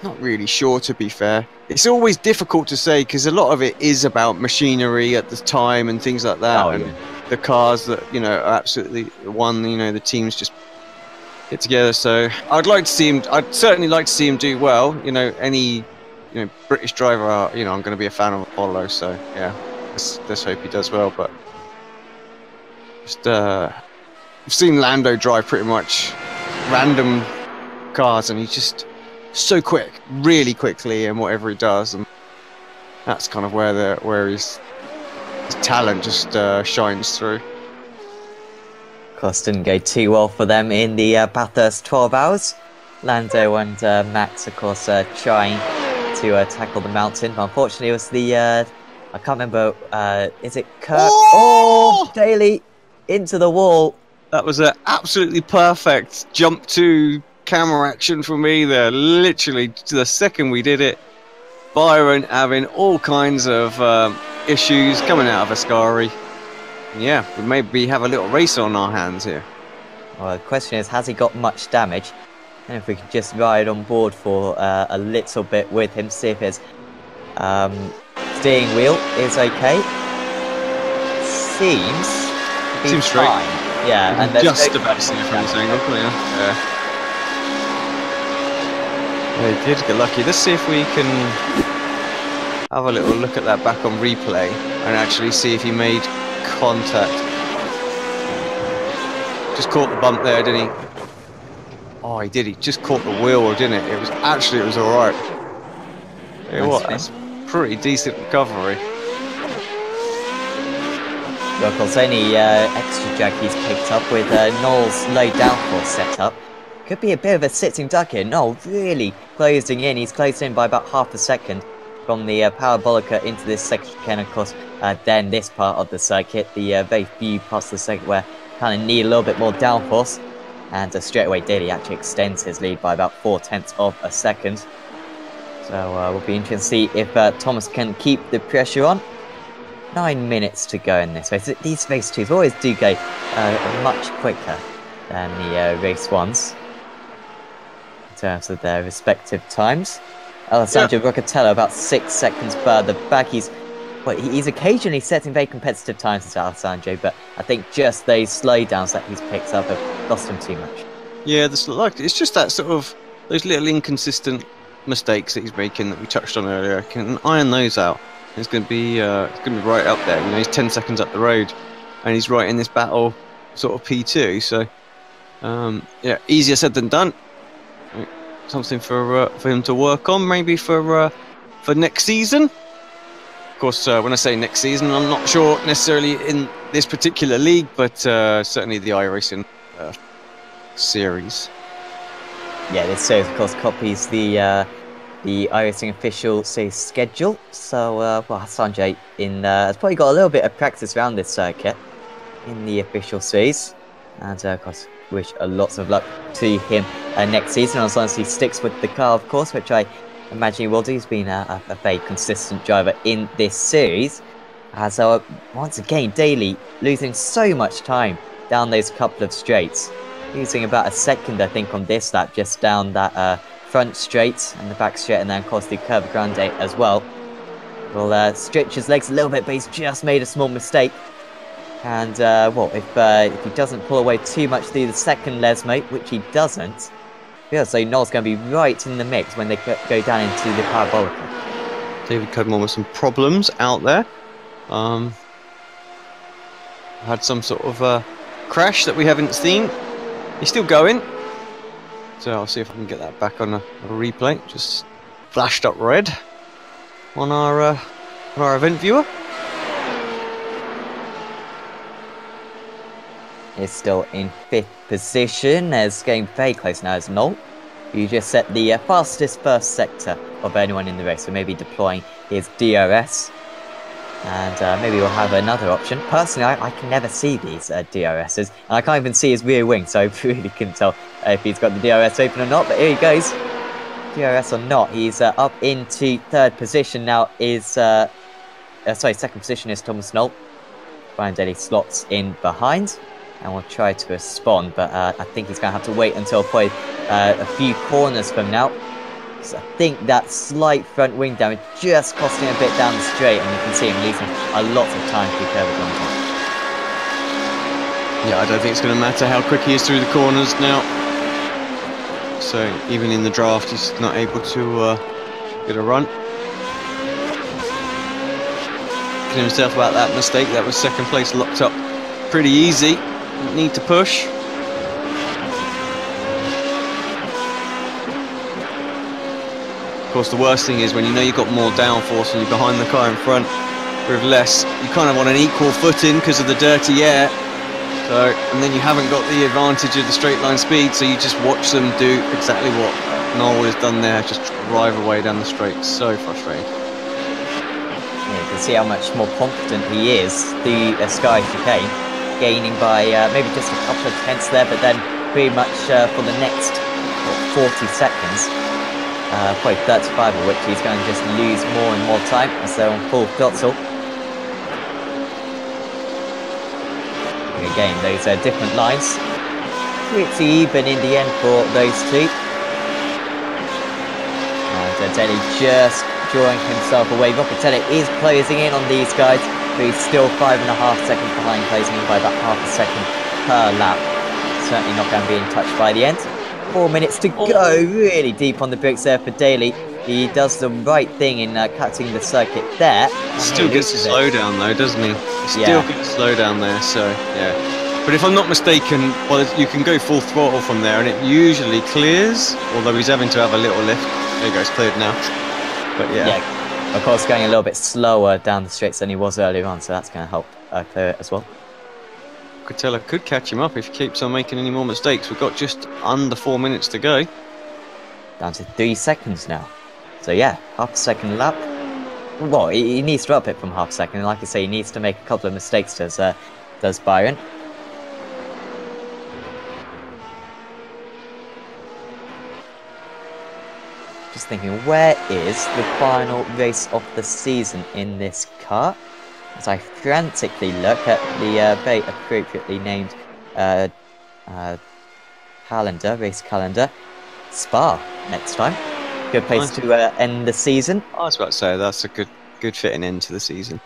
Not really sure, to be fair. It's always difficult to say because a lot of it is about machinery at the time and things like that, and the cars that are absolutely one. The teams just get together. So I'd certainly like to see him do well. Any British driver. I'm going to be a fan of Apollo. So yeah, let's hope he does well. But just I've seen Lando drive pretty much random cars, and he's just so quick, really quickly, and whatever he does, and that's kind of where his talent just shines through. Of course, didn't go too well for them in the Bathurst 12 hours. Lando and Max, of course, trying to tackle the mountain. But unfortunately, it was the I can't remember. Is it Kurt? Oh, Daly into the wall. That was an absolutely perfect jump to camera action for me there. Literally, the second we did it, Byron having all kinds of issues coming out of Ascari. Yeah, we maybe have a little race on our hands here. Well, the question is, has he got much damage? And if we could just ride on board for a little bit with him, see if his steering wheel is okay. Seems straight. Fine. Yeah, and just about to see it from this angle. Yeah. They did get lucky. Let's see if we can have a little look at that back on replay and actually see if he made contact. Just caught the bump there, didn't he? Oh, he did. He just caught the wheel, didn't it? It was all right. That's pretty decent recovery. Well, of course, any extra drag he's picked up with Noel's low downforce setup. Could be a bit of a sitting duck here. Noel really closing in. He's closed in by about half a second from the parabolica into this section. And of course, then this part of the circuit, the very few parts of the circuit where kind of need a little bit more downforce. And straight away, Daly actually extends his lead by about 0.4 of a second. So we'll be interested to see if Thomas can keep the pressure on. 9 minutes to go in this race. These race twos always do go much quicker than the race ones in terms of their respective times. Alessandro Roccatello about 6 seconds further back. He's occasionally setting very competitive times as Alessandro, but I think just those slowdowns that he's picked up have cost him too much. Yeah, it's just that sort of those little inconsistent mistakes that he's making that we touched on earlier. Can iron those out. It's going to be right up there. He's 10 seconds up the road, and he's right in this battle, sort of P2. So, easier said than done. something for him to work on, maybe for next season. Of course, when I say next season, I'm not sure necessarily in this particular league, but certainly the iRacing series. Yeah, this series, of course, copies the iRacing official series schedule. So, well, Sanjay has probably got a little bit of practice around this circuit in the official series, and of course, wish lots of luck to him next season, as long as he sticks with the car, of course, which I imagine he will do. He's been a very consistent driver in this series, as once again, Daly losing so much time down those couple of straights, losing about a second, I think, on this lap, just down that front straight and the back straight, and then of course the Curva Grande as well. Will stretch his legs a little bit, but he's just made a small mistake. And well, if he doesn't pull away too much through the second Lesmo, which he doesn't, yeah, so Noel's going to be right in the mix when they go down into the Parabolica. David Cudmore with some problems out there. Had some sort of crash that we haven't seen. He's still going, so I'll see if I can get that back on a replay. Just flashed up red on our event viewer. Is still in 5th position, as getting very close now as Noel, who just set the fastest first sector of anyone in the race, so maybe deploying his DRS, and maybe we'll have another option. Personally, I can never see these DRSs, and I can't even see his rear wing, so I really couldn't tell if he's got the DRS open or not, but here he goes. DRS or not, he's up into 3rd position now. Second position is Thomas Noel. Brian Daly slots in behind and will try to respond, but I think he's going to have to wait until probably a few corners from now. So I think that slight front wing damage just costing a bit down the straight, and you can see him losing a lot of time through Curva Grande. Yeah, I don't think it's going to matter how quick he is through the corners now. So even in the draft, he's not able to get a run. Kidding himself about that mistake. That was 2nd place locked up pretty easy. Didn't need to push. Of course, the worst thing is when you know you've got more downforce and you're behind the car in front with less, you kind of want an equal footing because of the dirty air. So, and then you haven't got the advantage of the straight line speed, so you just watch them do exactly what Noel has done there, just drive away down the straight. So frustrating. Yeah, you can see how much more confident he is through Sky chicane, gaining by maybe just a couple of tenths there, but then pretty much for the next 40 seconds, probably 35 of which he's going to just lose more and more time as they're on full throttle. Again, those are different lines. Pretty even in the end for those two. And Daly just drawing himself away. Locatelli is closing in on these guys, but he's still 5.5 seconds behind, closing in by about half a second per lap. Certainly not going to be in touch by the end. 4 minutes to go, really deep on the brakes there for Daly. He does the right thing in cutting the circuit there. Still gets a slow down though, doesn't he? Still gets slow down there, so yeah. But if I'm not mistaken, well, you can go full throttle from there and it usually clears, although he's having to have a little lift. There you go, it's cleared now. But yeah. Of course, going a little bit slower down the straights than he was earlier on, so that's going to help clear it as well. Cotella could catch him up if he keeps on making any more mistakes. We've got just under 4 minutes to go. Down to 3 seconds now. So yeah, half a second lap. Well, he needs to up it from half a second. Like I say, he needs to make a couple of mistakes, does Byron. Just thinking, where is the final race of the season in this car? As I frantically look at the very appropriately named race calendar. Spa next time. Good place to end the season. I was about to say, that's a good fitting end to the season.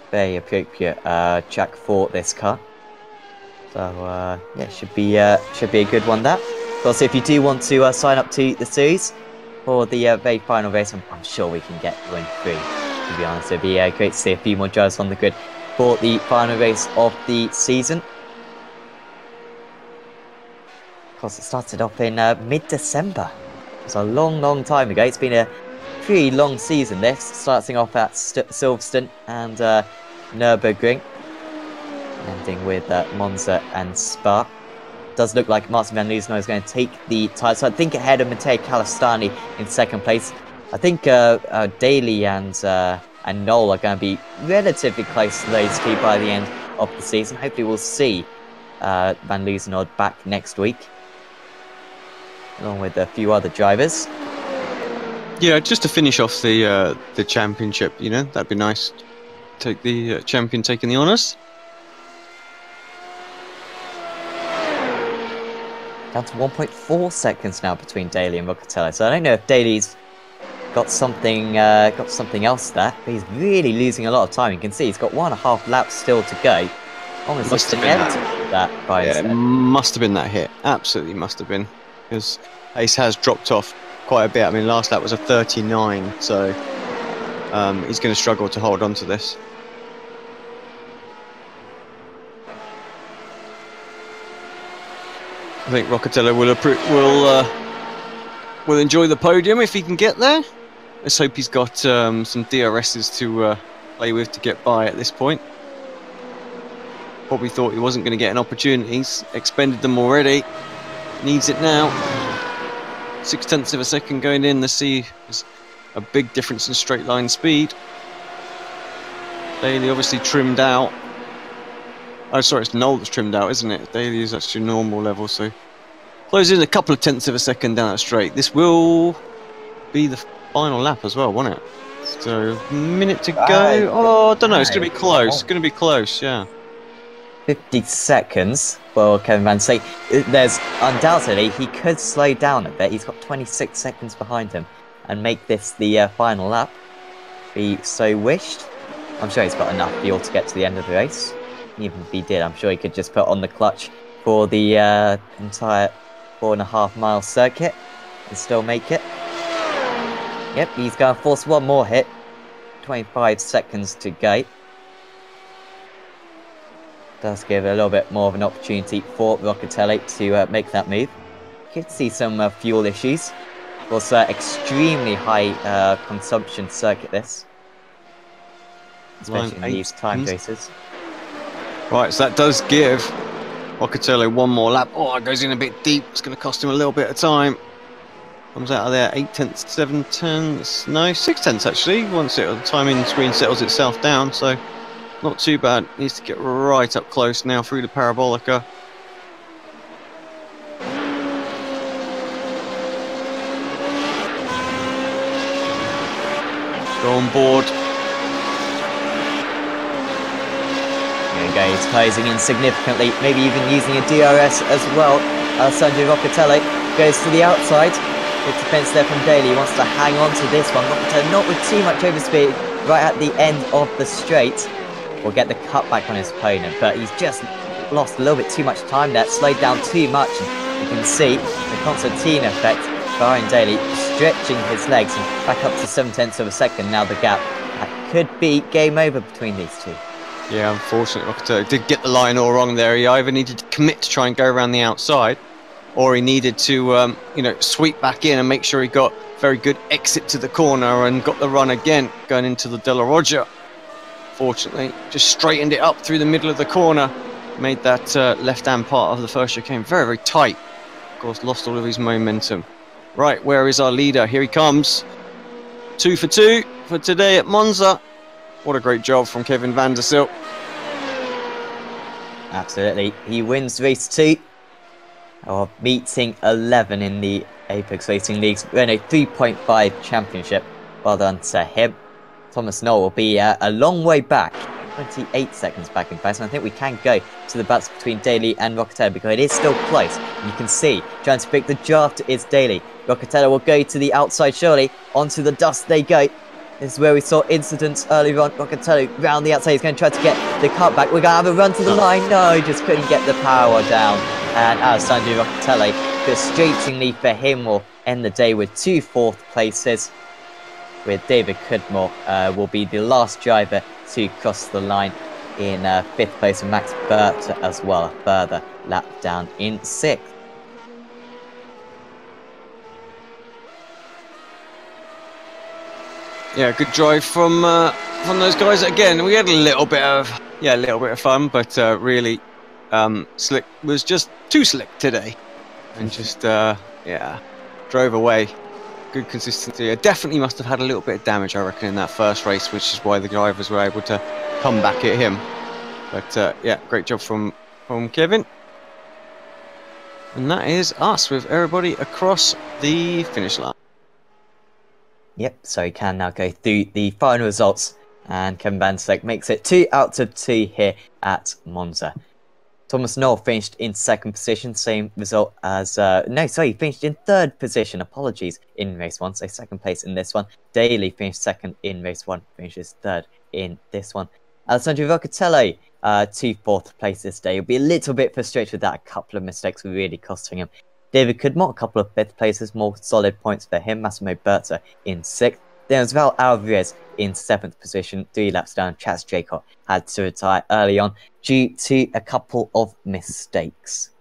Very appropriate track for this car. So yeah, should be a good one. That. Also, if you do want to sign up to the series for the very final race, I'm sure we can get one through. To be honest, it'd be great to see a few more drivers on the grid for the final race of the season. course, it started off in mid-December. It's a long time ago. It's been a pretty long season, this, starting off at Silverstone and Nürburgring, ending with Monza and Spa. Does look like Martin van Loosenhoek is going to take the title. So I think ahead of Matteo Calastani in second place. I think Daly and Noel are going to be relatively close to those two by the end of the season. Hopefully we'll see Van Loosenhoek back next week, along with a few other drivers. Yeah, just to finish off the championship, you know, that'd be nice. Take the champion taking the honours. Down to 1.4 seconds now between Daly and Locatelli. So I don't know if Daly's got something else there, but he's really losing a lot of time. You can see he's got 1.5 laps still to go. Almost looks inevitable that by his head. Must have been that hit. Absolutely must have been, because pace has dropped off quite a bit. I mean, last lap was a 39, so he's going to struggle to hold on to this. I think Locatelli will enjoy the podium if he can get there. Let's hope he's got some DRSs to play with to get by at this point. Probably thought he wasn't going to get an opportunity. He's expended them already. Needs it now. 0.6 of a second going in. The C is a big difference in straight line speed. Daly obviously trimmed out. Oh, sorry, it's Noel that's trimmed out, isn't it? Daly is actually normal level, so closing a couple of tenths of a second down that straight. This will be the final lap as well, won't it? So, minute to go. Oh, I don't know. It's going to be close. It's going to be close, yeah. 50 seconds for Kevin Van Sate. There's undoubtedly he could slow down a bit. He's got 26 seconds behind him and make this the final lap. If he so wished. I'm sure he's got enough fuel to get to the end of the race. Even if he did, I'm sure he could just put on the clutch for the entire 4.5-mile circuit and still make it. Yep, he's going to force one more hit. 25 seconds to go. Does give a little bit more of an opportunity for Locatelli to make that move. You could see some fuel issues. Of course, extremely high consumption circuit this, especially in these time races. Right, so that does give Locatelli one more lap. Oh, it goes in a bit deep. It's going to cost him a little bit of time. Comes out of there 0.8, 0.7. No, 0.6 actually. Once the timing screen settles itself down, so not too bad. Needs to get right up close now through the parabolica. Go on board. He's closing in significantly, maybe even using a DRS as well. Alessandro Locatelli goes to the outside. Good defence there from Daly. He wants to hang on to this one. Locatelli not with too much overspeed right at the end of the straight. Will get the cutback on his opponent, but he's just lost a little bit too much time there. Slowed down too much. And you can see the Constantine effect behind Daly stretching his legs and back up to 0.7 of a second. Now the gap. That could be game over between these two. Yeah, unfortunately, Locatelli did get the line all wrong there. He either needed to commit to try and go around the outside, or he needed to, sweep back in and make sure he got very good exit to the corner and got the run again going into the Della Roggia. Fortunately, just straightened it up through the middle of the corner, made that left-hand part of the first chicane very, very tight. Of course, lost all of his momentum. Right, where is our leader? Here he comes. 2 for 2 for today at Monza. What a great job from Kevin van der Sil. Absolutely. He wins race 2 of meeting 11 in the Apex Racing League's Renault 3.5 championship. Well done to him. Thomas Noel will be a long way back. 28 seconds back in fact. And I think we can go to the bats between Daly and Locatelli because it is still close. You can see, trying to pick the draft is Daly. Locatelli will go to the outside surely. Onto the dust they go. This is where we saw incidents earlier on. Locatelli round the outside. He's going to try to get the cutback. We're going to have a run to the line. No, he just couldn't get the power down. And Alessandro Locatelli, frustratingly for him, will end the day with 2 fourth places. With David Cudmore will be the last driver to cross the line in 5th place. And Max Burt as well, a further lap down in 6th. Yeah, good drive from those guys. Again, we had a little bit of fun, but really, Slick was just too slick today, and just drove away. Good consistency. Definitely must have had a little bit of damage, I reckon, in that first race, which is why the drivers were able to come back at him. But yeah, great job from Kevin. And that is us with everybody across the finish line. Yep, so we can now go through the final results, and Kevin van der Slik makes it 2 out of 2 here at Monza. Thomas Knoll finished in 2nd position, same result as... he finished in 3rd position, apologies, in race 1, so 2nd place in this one. Daly finished 2nd in race 1, finishes 3rd in this one. Alessandro Vocatello to 4th place this day. He'll be a little bit frustrated with that, a couple of mistakes were really costing him. David Cudmore, a couple of 5th places, more solid points for him. Massimo Berta in 6th. Then as well, Alvarez in 7th position, 3 laps down. Chaz Jacob had to retire early on due to a couple of mistakes.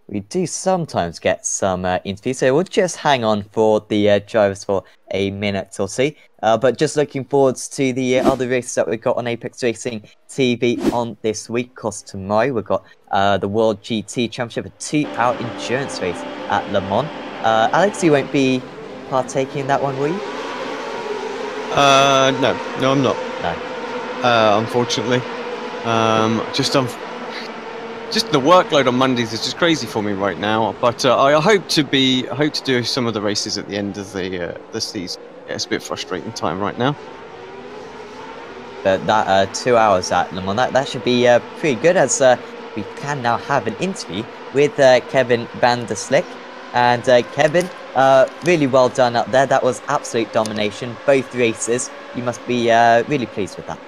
We do sometimes get some interviews, so we'll just hang on for the drivers for a minute or two. But just looking forward to the other races that we've got on Apex Racing TV on this week. Of course, tomorrow we've got the World GT Championship, a 2-hour endurance race at Le Mans. Alex, you won't be partaking in that one, will you? No, I'm not. No. Unfortunately. Just the workload on Mondays is just crazy for me right now. But I hope to do some of the races at the end of the season. Yeah, it's a bit frustrating time right now. But that 2 hours at Le Mans, that should be pretty good, as we can now have an interview with Kevin van der Slik. And Kevin, really well done up there. That was absolute domination, both races. You must be really pleased with that.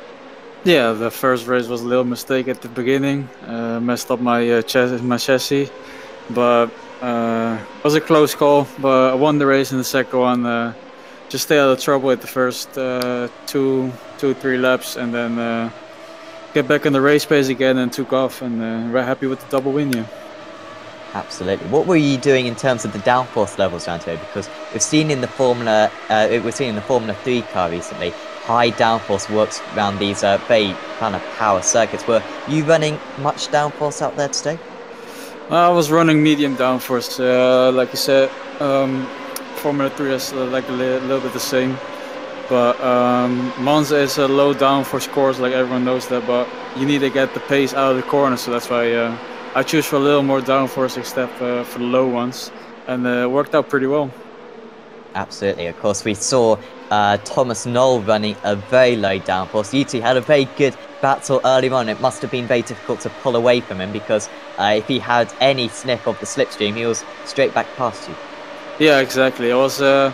Yeah, the first race was a little mistake at the beginning. Messed up my chassis, but it was a close call. But I won the race in the second one. Just stay out of trouble at the first 2-3 laps, and then get back in the race pace again and took off. And we're happy with the double win. Yeah. Absolutely. What were you doing in terms of the downforce levels around here? Because we've seen in the Formula 3 car recently, high downforce works around these very kind of power circuits. Were you running much downforce out there today? I was running medium downforce. Like you said, Formula 3 is like a little bit the same. But Monza is a low downforce course, like everyone knows that. But you need to get the pace out of the corner, so that's why I choose for a little more downforce except for the low ones, and it worked out pretty well. Absolutely. Of course, we saw Thomas Knoll running a very low downforce. You two had a very good battle early on. It must have been very difficult to pull away from him, because if he had any sniff of the slipstream, he was straight back past you. Yeah, exactly. It was a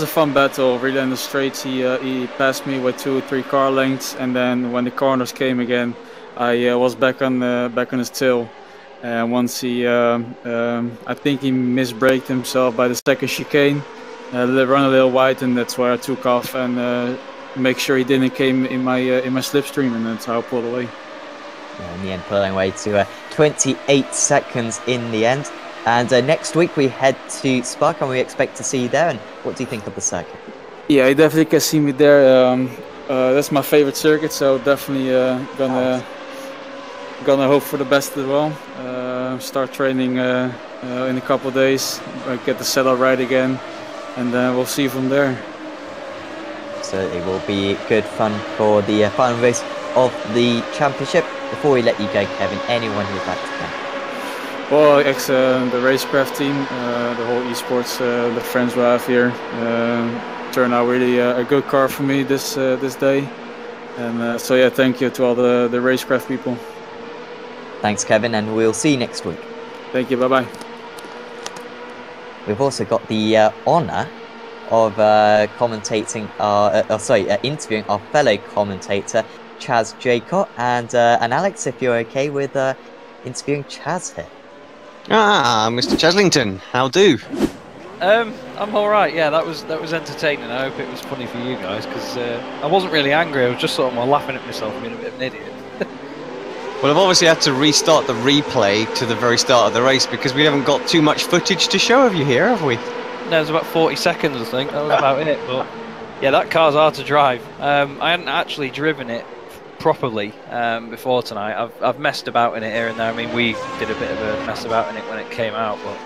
fun battle. Really, in the straights, he passed me with 2-3 car lengths, and then when the corners came again, I was back on his tail. And once he, I think he misbraked himself by the second chicane, run a little wide, and that's where I took off and make sure he didn't came in my slipstream, and that's how I pulled away. Yeah, in the end, pulling away to 28 seconds in the end. And next week we head to Spa, and we expect to see you there. And what do you think of the circuit? Yeah, you definitely can see me there. That's my favorite circuit, so definitely gonna hope for the best as well. Start training in a couple of days, get the setup right again, and we'll see from there. So it will be good fun for the final race of the championship. Before we let you go, Kevin, anyone who would like to thank? Well, the racecraft team, the whole esports, the friends we have here, turned out really a good car for me this day. And so yeah, thank you to all the racecraft people. Thanks, Kevin, and we'll see you next week. Thank you. Bye-bye. We've also got the honour of interviewing our fellow commentator, Chaz Jacob, and Alex, if you're okay with interviewing Chaz here. Ah, Mr. Chaslington, how do? I'm all right. Yeah, that was entertaining. I hope it was funny for you guys, because I wasn't really angry. I was just sort of laughing at myself, being a bit of an idiot. Well, I've obviously had to restart the replay to the very start of the race because we haven't got too much footage to show of you here, have we? No, it was about 40 seconds, I think. That was about it. But yeah, that car's hard to drive. I hadn't actually driven it properly before tonight. I've messed about in it here and there. I mean, we did a bit of a mess about in it when it came out, but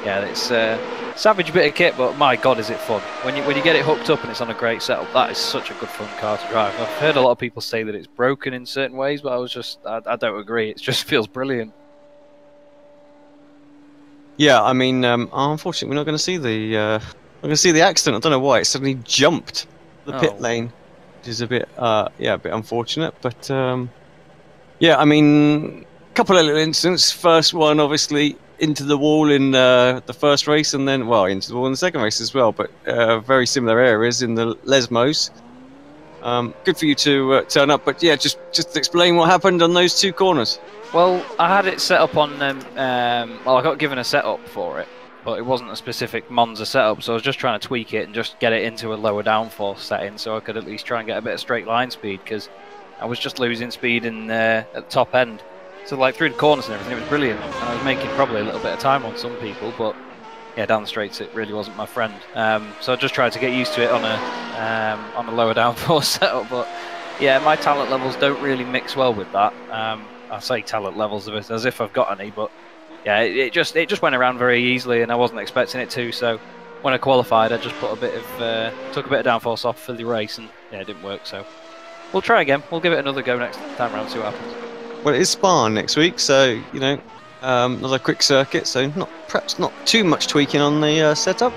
yeah, it's a savage bit of kit. But my God, is it fun when you get it hooked up and it's on a great setup? That is such a good fun car to drive. I've heard a lot of people say that it's broken in certain ways, but I don't agree. It just feels brilliant. Yeah, I mean, unfortunately, we're not going to see the accident. I don't know why it suddenly jumped the pit lane, which is a bit a bit unfortunate. But yeah, I mean, a couple of little incidents. First one, obviously, into the wall in the first race, and then into the wall in the second race as well. But very similar areas in the Lesmos. Good for you to turn up, but yeah, just explain what happened on those two corners. Well, I had it set up on. I got given a setup for it, but it wasn't a specific Monza setup, so I was just trying to tweak it and just get it into a lower downforce setting, so I could at least try and get a bit of straight line speed, because I was just losing speed at the top end. So like through the corners and everything, it was brilliant, and I was making probably a little bit of time on some people, but yeah, down the straights it really wasn't my friend. So I just tried to get used to it on a lower downforce setup, but yeah, my talent levels don't really mix well with that. I say talent levels of it as if I've got any, but yeah, it just went around very easily, and I wasn't expecting it to. So when I qualified, I just took a bit of downforce off for the race, and yeah, it didn't work. So we'll try again. We'll give it another go next time round, see what happens. Well, it is Spa next week, so you know, another quick circuit, so perhaps not too much tweaking on the setup.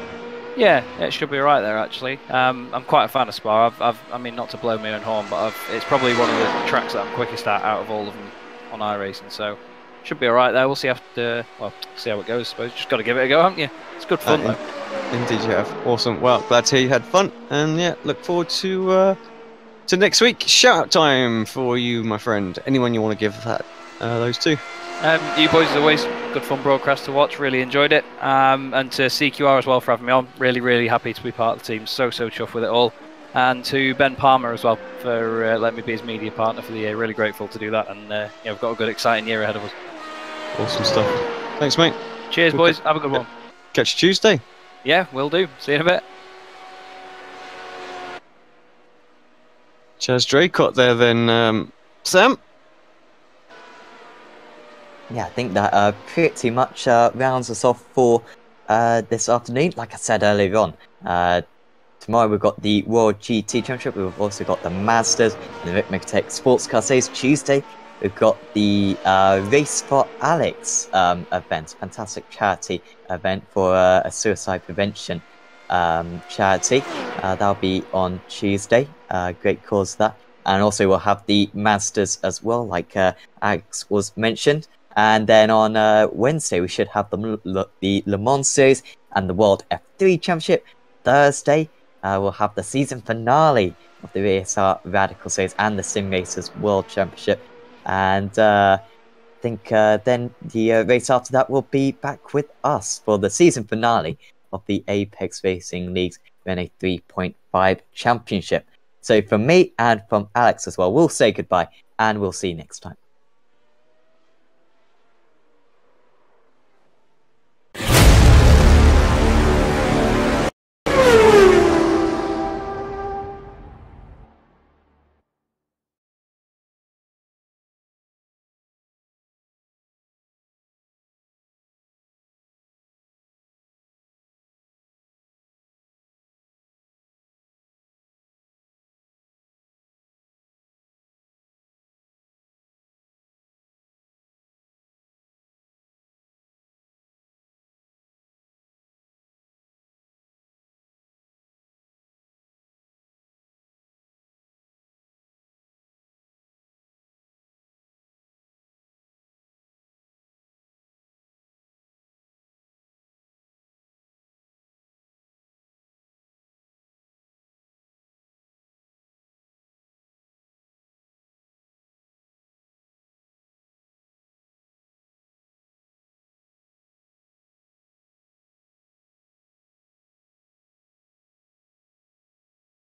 Yeah, it should be alright there actually. I'm quite a fan of Spa. I mean, not to blow my own horn, but it's probably one of the tracks that I'm quickest at out of all of them on iRacing, so should be alright there. We'll see see how it goes, I suppose. Just got to give it a go, haven't you? It's good fun though. Indeed you have. Awesome. Well, glad to hear you had fun, and yeah, look forward to next week. Shout out time for you, my friend. Anyone you want to give those to? You boys, as always, good fun broadcast to watch. Really enjoyed it. And to CQR as well for having me on. Really, really happy to be part of the team. So chuffed with it all. And to Ben Palmer as well for letting me be his media partner for the year. Really grateful to do that. And we've got a good, exciting year ahead of us. Awesome stuff. Thanks, mate. Cheers, boys. Have a good one. Catch you Tuesday. Yeah, will do. See you in a bit. Chaz Draycott there then. Sam? Yeah, I think that pretty much rounds us off for this afternoon. Like I said earlier on, tomorrow we've got the World GT Championship. We've also got the Masters and the Rick McTech Sports Car Series. Tuesday, we've got the Race for Alex event. Fantastic charity event for a suicide prevention charity. That'll be on Tuesday. Great cause that. And also we'll have the Masters as well, like Alex was mentioned. And then on Wednesday, we should have the Le Mans Series and the World F3 Championship. Thursday, we'll have the season finale of the ASR Radical Series and the Sim Racers World Championship. And I think then the race after that will be back with us for the season finale of the Apex Racing League's Renault 3.5 Championship. So from me and from Alex as well, we'll say goodbye and we'll see you next time.